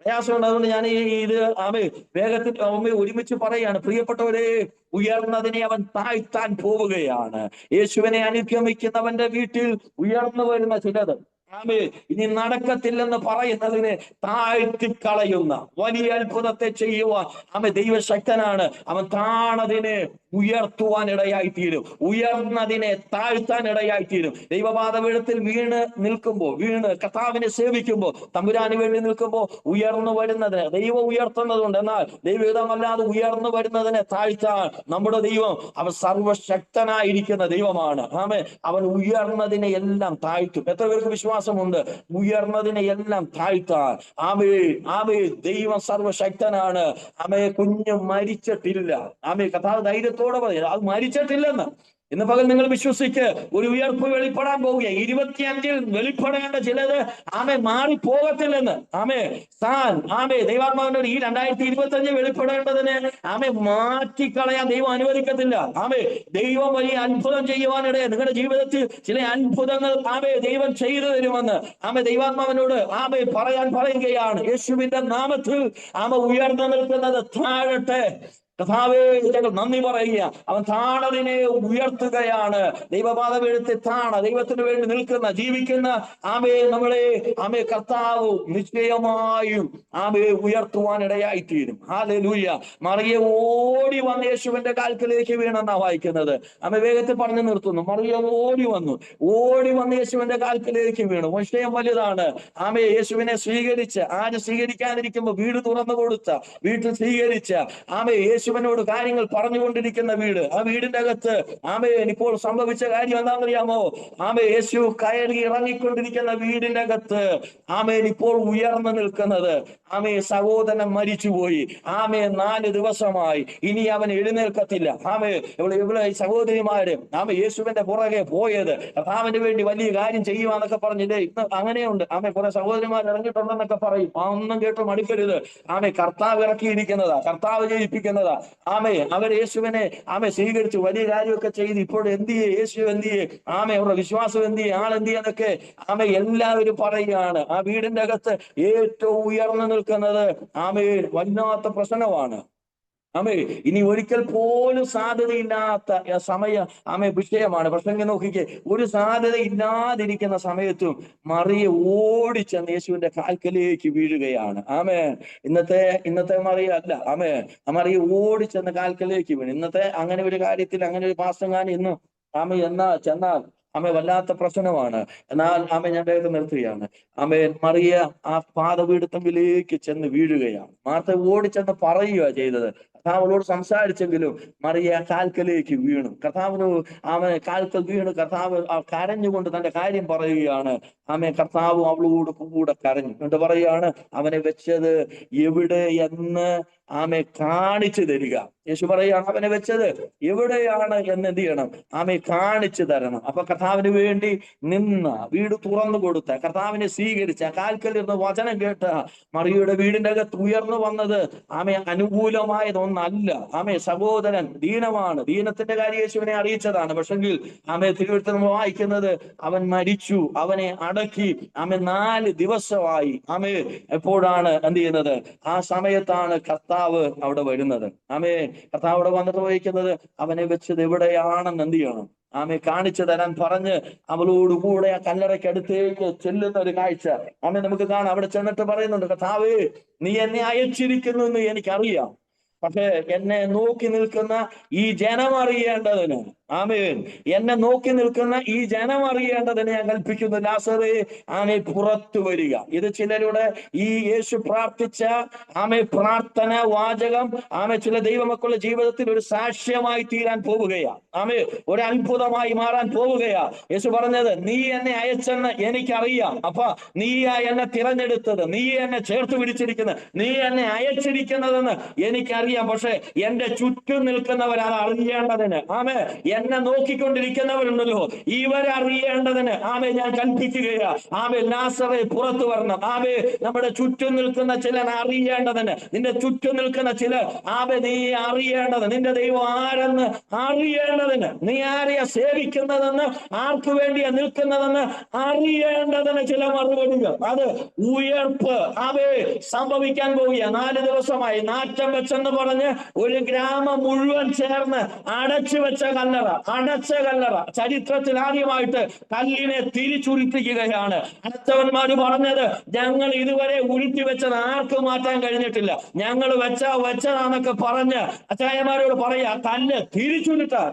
പ്രയാസമുണ്ട്. അതുകൊണ്ട് ഞാൻ ഇത് വേഗത്തിൽ ഒരുമിച്ച് പറയാണ്. പ്രിയപ്പെട്ടവരെ, ഉയർന്നതിനെ അവൻ താഴ്ത്താൻ പോവുകയാണ്. യേശുവിനെ അനുഗമിക്കുന്നവന്റെ വീട്ടിൽ ഉയർന്നു വരുന്ന ചിലത് ഇനി നടക്കത്തില്ലെന്ന് പറയുന്നതിനെ താഴ്ത്തിക്കളയുന്ന വലിയ അത്ഭുതത്തെ ചെയ്യുവാൻ ദൈവശക്തനാണ്. അവൻ താണതിനെ ഉയർത്തുവാൻ ഇടയായിത്തീരും, ഉയർന്നതിനെ താഴ്ത്താൻ ഇടയായിത്തീരും. ദൈവപാദപീഠത്തിൽ വീണ് കർത്താവിനെ സേവിക്കുമ്പോൾ, തമ്പുരാന് വേണ്ടി നിൽക്കുമ്പോൾ ഉയർന്നു വരുന്നതിനെ ദൈവം ഉയർത്തുന്നതുണ്ട്. എന്നാൽ ദൈവഹിതമല്ലാതെ ഉയർന്നു വരുന്നതിനെ താഴ്ത്താൻ നമ്മുടെ ദൈവം അവൻ സർവശക്തനായിരിക്കുന്ന ദൈവമാണ്. അവൻ ഉയർന്നതിനെ എല്ലാം താഴ്ത്തും. എത്ര പേർക്ക് വിശ്വാസമുണ്ട്? ഉയർന്നതിനെ എല്ലാം താഴ്ത്താൻ ദൈവം സർവശക്തനാണ്. കുഞ്ഞ് മരിച്ചിട്ടില്ല. കഥാ ധൈര്യത്തോടെ പറയാം, അത് മരിച്ചിട്ടില്ലെന്ന്. ഇന്ന് പകൽ നിങ്ങൾ വിശ്വസിക്ക്, ഒരു ഉയർപ്പ് വെളിപ്പെടാൻ പോവുക. 25 വെളിപ്പെടേണ്ട ചിലത് മാറിപ്പോകത്തില്ലെന്ന്. ദൈവാത്മാവിനോട് ഈ 2025 വെളിപ്പെടേണ്ടതിന് മാറ്റിക്കളയാൻ ദൈവം അനുവദിക്കത്തില്ല. ദൈവം വലിയ അത്ഭുതം ചെയ്യുവാനിടയെ നിങ്ങളുടെ ജീവിതത്തിൽ ചില അത്ഭുതങ്ങൾ ദൈവം ചെയ്തു തരുമെന്ന് ദൈവാത്മാവിനോട് പറയാൻ പറയുകയാണ്. യേശുവിന്റെ നാമത്തിൽ ഉയർന്നു നിൽക്കുന്നത് താഴട്ടെ. കർത്താവേ, ഞങ്ങൾ നന്ദി പറയുക. അവൻ താണതിനെ ഉയർത്തുകയാണ്. ദൈവപാദപീഠത്തിൽ ദൈവത്തിന് വേണ്ടി നിൽക്കുന്ന, ജീവിക്കുന്ന നമ്മളെ കർത്താവ് നിശ്ചയമായും ഉയർത്തുവാനിടയായിത്തീരും. ഹല്ലേലൂയ. മറിയ ഓടി വന്ന് യേശുവിന്റെ കാൽക്കലേക്ക് വീണെന്നാ വായിക്കുന്നത്. വേഗത്തിൽ പറഞ്ഞു നിർത്തുന്നു. മറിയ ഓടി വന്ന് യേശുവിന്റെ കാൽക്കലേക്ക് വീണു. വിഷയം വലുതാണ്. യേശുവിനെ സ്വീകരിച്ച്, ആര് സ്വീകരിക്കാതിരിക്കുമ്പോ വീട് തുറന്നു കൊടുത്ത, വീട്ടിൽ സ്വീകരിച്ച യേശുവിനോട് കാര്യങ്ങൾ പറഞ്ഞുകൊണ്ടിരിക്കുന്ന വീട്, ആ വീടിന്റെ അകത്ത് ഇപ്പോൾ സംഭവിച്ച കാര്യം എന്താണെന്നറിയാമോ? യേശു കയറി ഇറങ്ങിക്കൊണ്ടിരിക്കുന്ന വീടിന്റെ അകത്ത് ഇപ്പോൾ ഉയർന്നു നിൽക്കുന്നത് സഹോദരൻ മരിച്ചുപോയി. 4 ദിവസമായി, ഇനി അവൻ എഴുന്നേൽക്കത്തില്ല. ഇവിടെ സഹോദരിമാര് യേശുവിന്റെ പുറകെ പോയത് കർത്താവിന് വേണ്ടി വലിയ കാര്യം ചെയ്യുവാന്നൊക്കെ പറഞ്ഞില്ലേ? ഇന്ന് അങ്ങനെയുണ്ട്. കുറെ സഹോദരിമാർ ഇറങ്ങിയിട്ടുണ്ടെന്നൊക്കെ പറയും. ഒന്നും കേട്ട് മടുക്കരുത്. കർത്താവ് ഇറക്കിയിരിക്കുന്നതാ, കർത്താവ് ജയിപ്പിക്കുന്നതാ. അവർ യേശുവിനെ സ്വീകരിച്ചു, വലിയ കാര്യമൊക്കെ ചെയ്ത് ഇപ്പോൾ എന്തിയെ, യേശു എന്തിയെ, അവരുടെ വിശ്വാസം എന്തിയെ, ആളെന്തിയെന്നൊക്കെ എല്ലാവരും പറയുകയാണ്. ആ വീടിന്റെ അകത്ത് ഏറ്റവും ഉയർന്നു നിൽക്കുന്നത് വല്ലാത്ത പ്രശ്നമാണ്. ഇനി ഒരിക്കൽ പോലും സാധ്യതയില്ലാത്ത വിഷയമാണ്. പ്രശ്നം നോക്കിക്കേ, ഒരു സാധ്യത ഇല്ലാതിരിക്കുന്ന സമയത്തും മറിയ ഓടിച്ചെന്ന് യേശുവിന്റെ കാൽക്കലേക്ക് വീഴുകയാണ്. ഇന്നത്തെ മറിയ അല്ല. മറിയ ഓടിച്ചെന്ന് കാൽക്കലേക്ക് വീണു. ഇന്നത്തെ അങ്ങനെ ഒരു കാര്യത്തിൽ, അങ്ങനെ ഒരു പാസ്റ്റർമാൻ ഇന്ന് ചെന്നാൽ വല്ലാത്ത പ്രശ്നമാണ്. എന്നാൽ ഞാൻ വേഗം നിർത്തുകയാണ്. മറിയ ആ പാദപീഠത്തിലേക്ക് ചെന്ന് വീഴുകയാണ്. മാർത്ത ഓടിച്ചെന്ന് പറയുക ചെയ്തത്. കർത്താവിനോട് സംസാരിച്ചെങ്കിലും മറിയ കാൽക്കലേക്ക് വീണു. കാൽക്കൽ വീണു. കർത്താവ് കരഞ്ഞുകൊണ്ട് തന്റെ കാര്യം പറയുകയാണ്. കർത്താവ് അവളോട് കൂടെ കരഞ്ഞു. എന്നിട്ട് പറയുകയാണ്, അവനെ വെച്ചത് എവിടെ എന്ന് കാണിച്ചു തരിക. യേശു പറയുകയാണ്, അവനെ വെച്ചത് എവിടെയാണ് എന്ന് എന്ത് ചെയ്യണം? കാണിച്ചു തരണം. അപ്പൊ കർത്താവിന് വേണ്ടി നിന്ന, വീട് തുറന്നു കൊടുത്ത, കർത്താവിനെ സ്വീകരിച്ച, കാൽക്കൽ ഇരുന്ന് വചനം കേട്ട മറിയയുടെ വീടിന്റെ അകത്ത് ഉയർന്നു വന്നത് അനുകൂലമായതൊന്നല്ല. സഹോദരൻ ദീനമാണ്. ദീനത്തിന്റെ കാര്യം യേശുവിനെ അറിയിച്ചതാണ്. പക്ഷെങ്കിൽ തിരുവഴുത്തിൽ നമ്മൾ വായിക്കുന്നത്, അവൻ മരിച്ചു, അവനെ അടക്കി 4 ദിവസമായി. എപ്പോഴാണ് എന്ത് ചെയ്യുന്നത്? ആ സമയത്താണ് കർത്താവ് അവിടെ വരുന്നത്. കർത്താവ് അവിടെ വന്നിട്ട് വഹിക്കുന്നത്, അവനെ വെച്ചത് എവിടെയാണെന്ന് എന്ത് ചെയ്യണം? കാണിച്ചു തരാൻ പറഞ്ഞ് അവളോടുകൂടെ ആ കല്ലറയ്ക്ക് അടുത്തേക്ക് ചെല്ലുന്ന ഒരു കാഴ്ച നമുക്ക് കാണാം. അവിടെ ചെന്നിട്ട് പറയുന്നുണ്ട്, കർത്താവേ, നീ എന്നെ അയച്ചിരിക്കുന്നു എന്ന് എനിക്കറിയാം. പക്ഷെ എന്നെ നോക്കി നിൽക്കുന്ന ഈ ജനം അറിയേണ്ടതിന്, ആമേൻ, എന്നെ നോക്കി നിൽക്കുന്ന ഈ ജനം അറിയേണ്ടതിന് ഞാൻ കൽപ്പിക്കുന്നു, ലാസറേ ആമേ പുറത്തു വരിക. ഇത് ചിലരുടെ ഈ യേശു പ്രാർത്ഥിച്ച പ്രാർത്ഥന വാചകം ചില ദൈവമക്കളുടെ ജീവിതത്തിൽ ഒരു സാക്ഷ്യമായി തീരാൻ പോവുകയാ. ഒരു അത്ഭുതമായി മാറാൻ പോവുകയാ. യേശു പറഞ്ഞത്, നീ എന്നെ അയച്ചെന്ന് എനിക്കറിയാം. അപ്പൊ നീയാ എന്നെ തിരഞ്ഞെടുത്തത്, നീ എന്നെ ചേർത്ത് പിടിച്ചിരിക്കുന്നത്, നീ എന്നെ അയച്ചിരിക്കുന്നതെന്ന് എനിക്കറിയാം. പക്ഷെ എന്റെ ചുറ്റും നിൽക്കുന്നവർ അത് അറിയേണ്ടതിന്, എന്നെ നോക്കിക്കൊണ്ടിരിക്കുന്നവരുണ്ടല്ലോ, ഇവരറിയേണ്ടതിന് ഞാൻ കൽപ്പിക്കുകയാ. ലാസറേ പുറത്തു വരണം. നമ്മുടെ ചുറ്റും നിൽക്കുന്ന ചിലർ അറിയേണ്ടതിന്, നിന്റെ ചുറ്റും നിൽക്കുന്ന ചിലർ നീ അറിയേണ്ടത്, നിന്റെ ദൈവം ആരെന്ന് അറിയേണ്ടതിന്, നീ ആരെയാ സേവിക്കുന്നതെന്ന്, ആർക്കു വേണ്ടിയാ നിൽക്കുന്നതെന്ന് അറിയേണ്ടതിന് ചില മറുപടികൾ, അത് ഉയർപ്പ് സംഭവിക്കാൻ പോവുക. 4 ദിവസമായി നാറ്റം വെച്ചെന്ന് പറഞ്ഞ് ഒരു ഗ്രാമം മുഴുവൻ ചേർന്ന് അടച്ചു വെച്ച കല്ലറ, അടച്ച കല്ലറ, ചരിത്രത്തിൽ ആദ്യമായിട്ട് കല്ലിനെ തിരിച്ചുരുട്ടിക്കുകയാണ്. അടച്ചവന്മാര് പറഞ്ഞത്, ഞങ്ങൾ ഇതുവരെ ഉരുട്ടി വെച്ചത് ആർക്കും മാറ്റാൻ കഴിഞ്ഞിട്ടില്ല, ഞങ്ങൾ വെച്ചതാന്നൊക്കെ പറഞ്ഞ് അച്ചായന്മാരോട് പറയാ, കല്ല് തിരിച്ചുരുട്ടാൻ.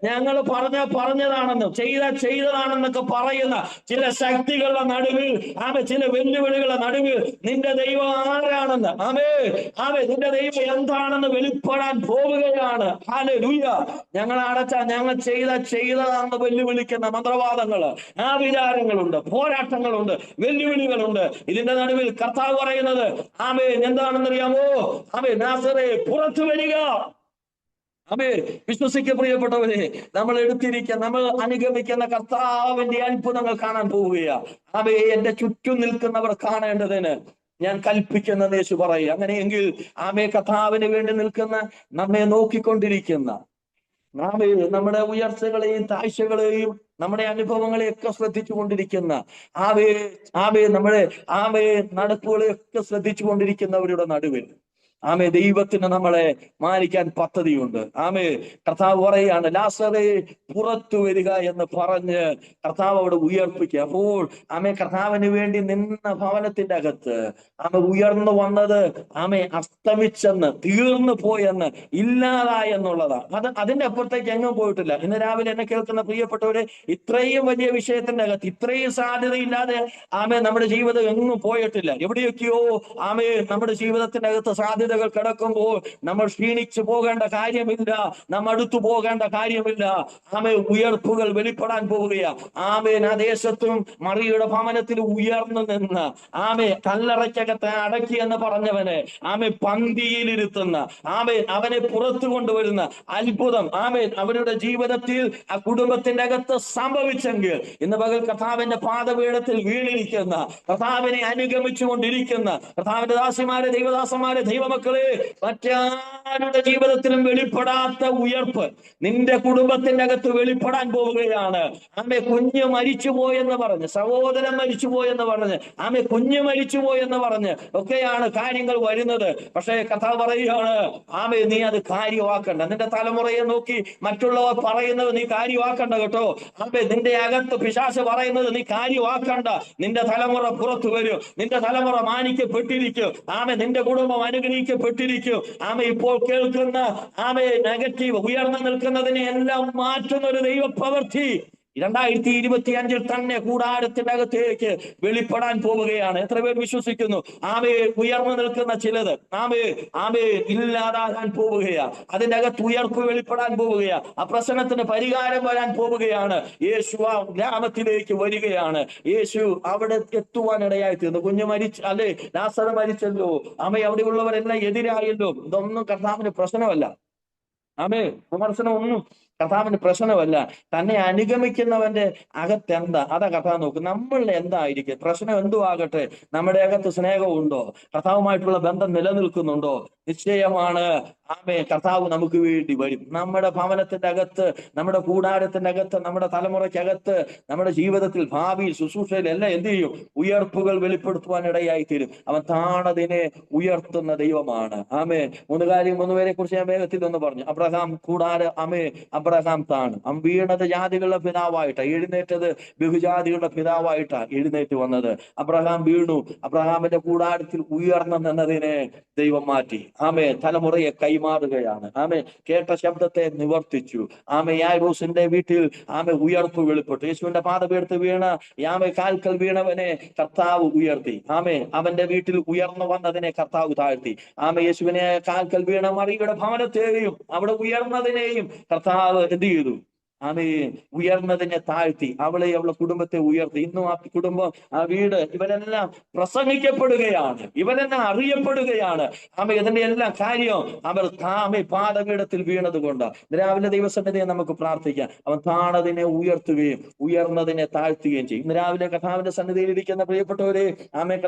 ഞങ്ങൾ പറഞ്ഞതാണെന്നും ചെയ്തതാണെന്നൊക്കെ പറയുന്ന ചില ശക്തികളുടെ നടുവിൽ, ചില വെല്ലുവിളികളുടെ നടുവിൽ നിന്റെ ദൈവം ആരാണെന്ന്, നിന്റെ ദൈവം എന്താണെന്ന് വെളിപ്പെടാൻ പോവുകയാണ്. ഹല്ലേലൂയ. ഞങ്ങൾ ചെയ്തതാണെന്ന് വെല്ലുവിളിക്കുന്ന മന്ത്രവാദങ്ങള്, വിചാരങ്ങളുണ്ട്, പോരാട്ടങ്ങളുണ്ട്, വെല്ലുവിളികളുണ്ട്. ഇതിന്റെ നടുവിൽ കർത്താവ് പറയുന്നത് എന്താണെന്നറിയാമോ? നാസറേ പുറത്തു വരിക. വിശ്വസിക്ക് പ്രിയപ്പെട്ടവരെ, നമ്മൾ അനുഗമിക്കുന്ന കർത്താവിന്റെ അത്ഭുതങ്ങൾ കാണാൻ പോവുകയാ. എന്റെ ചുറ്റും നിൽക്കുന്നവർ കാണേണ്ടതിന് ഞാൻ കൽപ്പിക്കുന്ന യേശു പറയുക. അങ്ങനെയെങ്കിൽ കർത്താവിന് വേണ്ടി നിൽക്കുന്ന, നമ്മെ നോക്കിക്കൊണ്ടിരിക്കുന്ന, നമ്മുടെ ഉയർച്ചകളെയും താഴ്ചകളെയും നമ്മുടെ അനുഭവങ്ങളെയൊക്കെ ശ്രദ്ധിച്ചു കൊണ്ടിരിക്കുന്ന, നമ്മുടെ നടപ്പുകളെയൊക്കെ ശ്രദ്ധിച്ചു കൊണ്ടിരിക്കുന്നവരുടെ നടുവിൽ ദൈവത്തിന് നമ്മളെ മാനിക്കാൻ പദ്ധതിയുണ്ട്. കർത്താവ് പറയാണ്, ലാസറേ പുറത്തു വരിക എന്ന് പറഞ്ഞ് കർത്താവ് അവിടെ ഉയർപ്പിക്കുക. അപ്പോൾ കർത്താവിന് വേണ്ടി നിന്ന ഭവനത്തിന്റെ അകത്ത് ഉയർന്നു വന്നത് അസ്തമിച്ചെന്ന്, തീർന്നു പോയെന്ന്, ഇല്ലാതായെന്നുള്ളതാണ്. അതിന്റെ അപ്പുറത്തേക്ക് എങ്ങും പോയിട്ടില്ല. ഇന്ന് രാവിലെ എന്നെ കേൾക്കുന്ന പ്രിയപ്പെട്ടവരെ, ഇത്രയും വലിയ വിഷയത്തിന്റെ അകത്ത് ഇത്രയും സാധ്യതയില്ലാതെ നമ്മുടെ ജീവിതം എങ്ങും പോയിട്ടില്ല. എവിടെയൊക്കെയോ നമ്മുടെ ജീവിതത്തിന്റെ അകത്ത് സാധ്യത കിടക്കുമ്പോൾ നമ്മൾ ക്ഷീണിച്ചു പോകേണ്ട കാര്യമില്ല, നാം അടുത്തു പോകേണ്ട കാര്യമില്ല. ഉയർപ്പുകൾ വെളിപ്പെടാൻ പോവുകയാ. ആ ദേശത്തും മറിയുടെ ഭവനത്തിൽ ഉയർന്നു നിന്ന് കല്ലറയ്ക്കകത്ത് അടക്കി എന്ന് പറഞ്ഞവനെ പന്തിയിലിരുത്തുന്ന, അവനെ പുറത്തു കൊണ്ടുവരുന്ന അത്ഭുതം അവരുടെ ജീവിതത്തിൽ ആ കുടുംബത്തിന്റെ അകത്ത് സംഭവിച്ചെങ്കിൽ, ഇന്ന് പകൽ കർത്താവിന്റെ പാദപീഠത്തിൽ വീണിരിക്കുന്ന, കർത്താവിനെ അനുഗമിച്ചു കൊണ്ടിരിക്കുന്ന കർത്താവിന്റെ ദാസിമാരെ, ദൈവദാസന്മാരെ, ദൈവമക്കളെ, മറ്റാരുടെ ജീവിതത്തിലും വെളിപ്പെടാത്ത ഉയർപ്പ് നിന്റെ കുടുംബത്തിന്റെ അകത്ത് വെളിപ്പെടാൻ പോവുകയാണ്. കുഞ്ഞ് മരിച്ചുപോയെന്ന് പറഞ്ഞ്, സഹോദരൻ മരിച്ചുപോയെന്ന് പറഞ്ഞ്, കുഞ്ഞ് മരിച്ചുപോയെന്ന് പറഞ്ഞ് ഒക്കെയാണ് കാര്യങ്ങൾ വരുന്നത്. പക്ഷേ കർത്താവ് പറയുകയാണ്, നീ അത് കാര്യമാക്കണ്ട. നിന്റെ തലമുറയെ നോക്കി മറ്റുള്ളവർ പറയുന്നത് നീ കാര്യമാക്കണ്ട കേട്ടോ. നിന്റെ അകത്ത് പിശാച് പറയുന്നത് നീ കാര്യമാക്കണ്ട. നിന്റെ തലമുറ പുറത്തു വരും, നിന്റെ തലമുറ മാനിക്കപ്പെട്ടിരിക്കും. നിന്റെ കുടുംബം അനുഗ്രഹിക്കപ്പെട്ടിരിക്കും. ഇപ്പോൾ കേൾക്കുന്ന നെഗറ്റീവ്, ഉയർന്നു നിൽക്കുന്നതിനെ എല്ലാം മാറ്റുന്ന ഒരു ദൈവ പ്രവൃത്തി 2025 തന്നെ കൂടാരത്തിന്റെ അകത്തേക്ക് വെളിപ്പെടാൻ പോവുകയാണ്. എത്ര പേർ വിശ്വസിക്കുന്നു? ഉയർന്നു നിൽക്കുന്ന ചിലത് ഇല്ലാതാകാൻ പോവുകയാ. അതിന്റെ അകത്ത് ഉയർപ്പ് വെളിപ്പെടാൻ പോവുകയാ. ആ പ്രശ്നത്തിന് പരിഹാരം വരാൻ പോവുകയാണ്. യേശു ആ ഗ്രാമത്തിലേക്ക് വരികയാണ്. യേശു അവിടെ എത്തുവാനിടയായി തീർന്നു. കുഞ്ഞ് അല്ലെ ലാസർ മരിച്ചല്ലോ, അവിടെയുള്ളവരെല്ലാം എതിരായല്ലോ. ഇതൊന്നും കർത്താവിന് പ്രശ്നമല്ല. വിമർശനം ഒന്നും കർത്താവിന് പ്രശ്നമല്ല. തന്നെ അനുഗമിക്കുന്നവന്റെ അകത്ത് എന്താ, അതാ കർത്താവ് നോക്കും. നമ്മളുടെ എന്തായിരിക്കും പ്രശ്നം, എന്തുവാകട്ടെ, നമ്മുടെ അകത്ത് സ്നേഹമുണ്ടോ, കർത്താവുമായിട്ടുള്ള ബന്ധം നിലനിൽക്കുന്നുണ്ടോ, നിശ്ചയമാണ് കർത്താവ് നമുക്ക് വേണ്ടി വരും. നമ്മുടെ ഭവനത്തിന്റെ അകത്ത്, നമ്മുടെ കൂടാരത്തിന്റെ അകത്ത്, നമ്മുടെ തലമുറയ്ക്കകത്ത്, നമ്മുടെ ജീവിതത്തിൽ, ഭാവിയിൽ, ശുശ്രൂഷയിൽ എല്ലാം എന്ത് ചെയ്യും? ഉയർപ്പുകൾ വെളിപ്പെടുത്തുവാൻ ഇടയായി തീരും. അവൻ താണതിനെ ഉയർത്തുന്ന ദൈവമാണ്. 3 പേരെ കുറിച്ച് ഞാൻ വേഗത്തിൽ ഒന്ന് പറഞ്ഞു. അബ്രഹാം കൂടാതെ അബ്രഹാം താണ്. വീണത് ജാതികളുടെ പിതാവായിട്ടാ, എഴുന്നേറ്റത് ബഹുജാതികളുടെ പിതാവായിട്ടാ എഴുന്നേറ്റ് വന്നത്. അബ്രഹാം വീണു, അബ്രഹാമിന്റെ കൂടാരത്തിൽ ഉയർന്നു നിന്നതിനെ ദൈവം മാറ്റി. തലമുറയെ കൈമാറുകയാണ്. കേട്ട ശബ്ദത്തെ നിവർത്തിച്ചു. യായ്റോസിന്റെ വീട്ടിൽ ഉയർപ്പ് വെളിപ്പെട്ടു. യേശുവിന്റെ പാദപീഠത്ത് വീണ കാൽക്കൽ വീണവനെ കർത്താവ് ഉയർത്തി. അവന്റെ വീട്ടിൽ ഉയർന്നു വന്നതിനെ കർത്താവ് താഴ്ത്തി. യേശുവിനെ കാൽക്കൽ വീണ മറിയുടെ ഭവനത്തെയും അവിടെ ഉയർന്നതിനെയും കർത്താവ് എന്ത് ചെയ്തു? ഉയർന്നതിനെ താഴ്ത്തി. അവളെ കുടുംബത്തെ ഉയർത്തി. ഇന്നും ആ കുടുംബം, ആ വീട്, ഇവരെല്ലാം പ്രസംഗിക്കപ്പെടുകയാണ്, ഇവരെല്ലാം അറിയപ്പെടുകയാണ്. ഇതിന്റെ എല്ലാം കാര്യം അവർ പാദപീഠത്തിൽ വീണത് കൊണ്ട്. രാവിലെ ദൈവസന്നിധിയെ നമുക്ക് പ്രാർത്ഥിക്കാം. അവൻ താണതിനെ ഉയർത്തുകയും ഉയർന്നതിനെ താഴ്ത്തുകയും ചെയ്യും. ഇന്ന് രാവിലെ കർത്താവിന്റെ സന്നിധിയിൽ ഇരിക്കുന്ന പ്രിയപ്പെട്ടവരെ,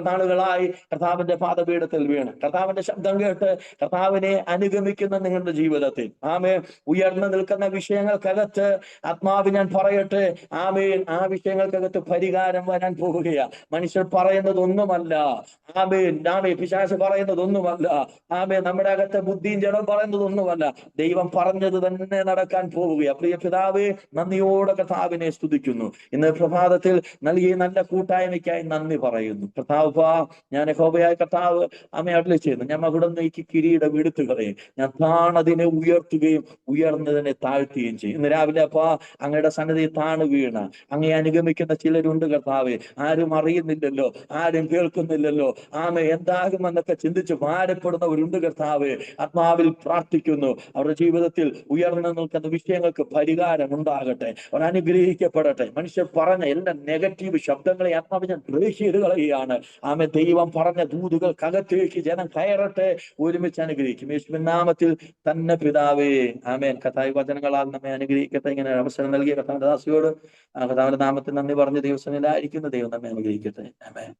നാളുകളായി കർത്താവിന്റെ പാദപീഠത്തിൽ വീണ് കർത്താവിന്റെ ശബ്ദം കേട്ട് കർത്താവിനെ അനുഗമിക്കുന്ന നിങ്ങളുടെ ജീവിതത്തിൽ ഉയർന്നു നിൽക്കുന്ന വിഷയങ്ങൾക്കകത്ത് ആത്മാവ് ഞാൻ പറയട്ടെ, ആ വിഷയങ്ങൾക്കകത്ത് പരിഹാരം വരാൻ പോവുകയാ. മനുഷ്യർ പറയുന്നതൊന്നുമല്ല, പിശാച് പറയുന്നതൊന്നുമല്ല, നമ്മുടെ അകത്തെ ബുദ്ധിയും ജഡം പറയുന്നതൊന്നുമല്ല, ദൈവം പറഞ്ഞത് തന്നെ നടക്കാൻ പോവുകയാ. പ്രിയ പിതാവേ, നന്ദിയോടെ കർത്താവിനെ സ്തുതിക്കുന്നു. ഇന്ന് പ്രഭാതത്തിൽ നൽകിയ നല്ല കൂട്ടായ്മയ്ക്കായി നന്ദി പറയുന്നു. കർത്താവ്, ഞാൻ യഹോവയായ കർത്താവ് അരുളി ചെയ്യുന്നു, ഞാൻ മകുടം നീക്കി കിരീടം എടുത്തു കളയും, ഞാൻ താണതിനെ ഉയർത്തുകയും ഉയർന്നതിനെ താഴ്ത്തുകയും ചെയ്യും. ഇന്ന് രാവിലെ അങ്ങയുടെ സന്നിധി താണു വീണ അങ്ങയെ അനുഗമിക്കുന്ന ചിലരുണ്ട് കർത്താവേ. ആരും അറിയുന്നില്ലല്ലോ, ആരും കേൾക്കുന്നില്ലല്ലോ, എന്താകുമെന്നൊക്കെ ചിന്തിച്ച് ഭാരപ്പെടുന്നവരുണ്ട് കർത്താവേ. ആത്മാവിൽ പ്രാർത്ഥിക്കുന്നു, അവരുടെ ജീവിതത്തിൽ ഉയർന്നു നിൽക്കുന്ന വിഷയങ്ങൾക്ക് പരിഹാരം ഉണ്ടാകട്ടെ, അവർ അനുഗ്രഹിക്കപ്പെടട്ടെ. മനുഷ്യർ പറഞ്ഞ എല്ലാ നെഗറ്റീവ് ശബ്ദങ്ങളെ ആത്മാവ് ഞാൻ ബ്രേക്ക് ചെയ്ത് കളയുകയാണ്. ദൈവം പറഞ്ഞ ദൂതുകൾക്കകത്തേക്ക് ജനം കയറട്ടെ, ഒരുമിച്ച് അനുഗ്രഹിക്കും. യേശുവിൻ നാമത്തിൽ തന്നെ പിതാവേ, ആമേൻ. കർത്താവ് വചനങ്ങളാൽ നമ്മെ അനുഗ്രഹിക്കട്ടെ. ഇങ്ങനെ അവസരം നൽകിയ കർത്താവിന്റെ ദാസിയോട് കർത്താവിന്റെ നാമത്തിൽ നന്ദി പറഞ്ഞ ദിവസങ്ങളിലായിരിക്കുന്ന ദൈവം നമ്മെ അനുഗ്രഹിക്കട്ടെ. ആമേൻ.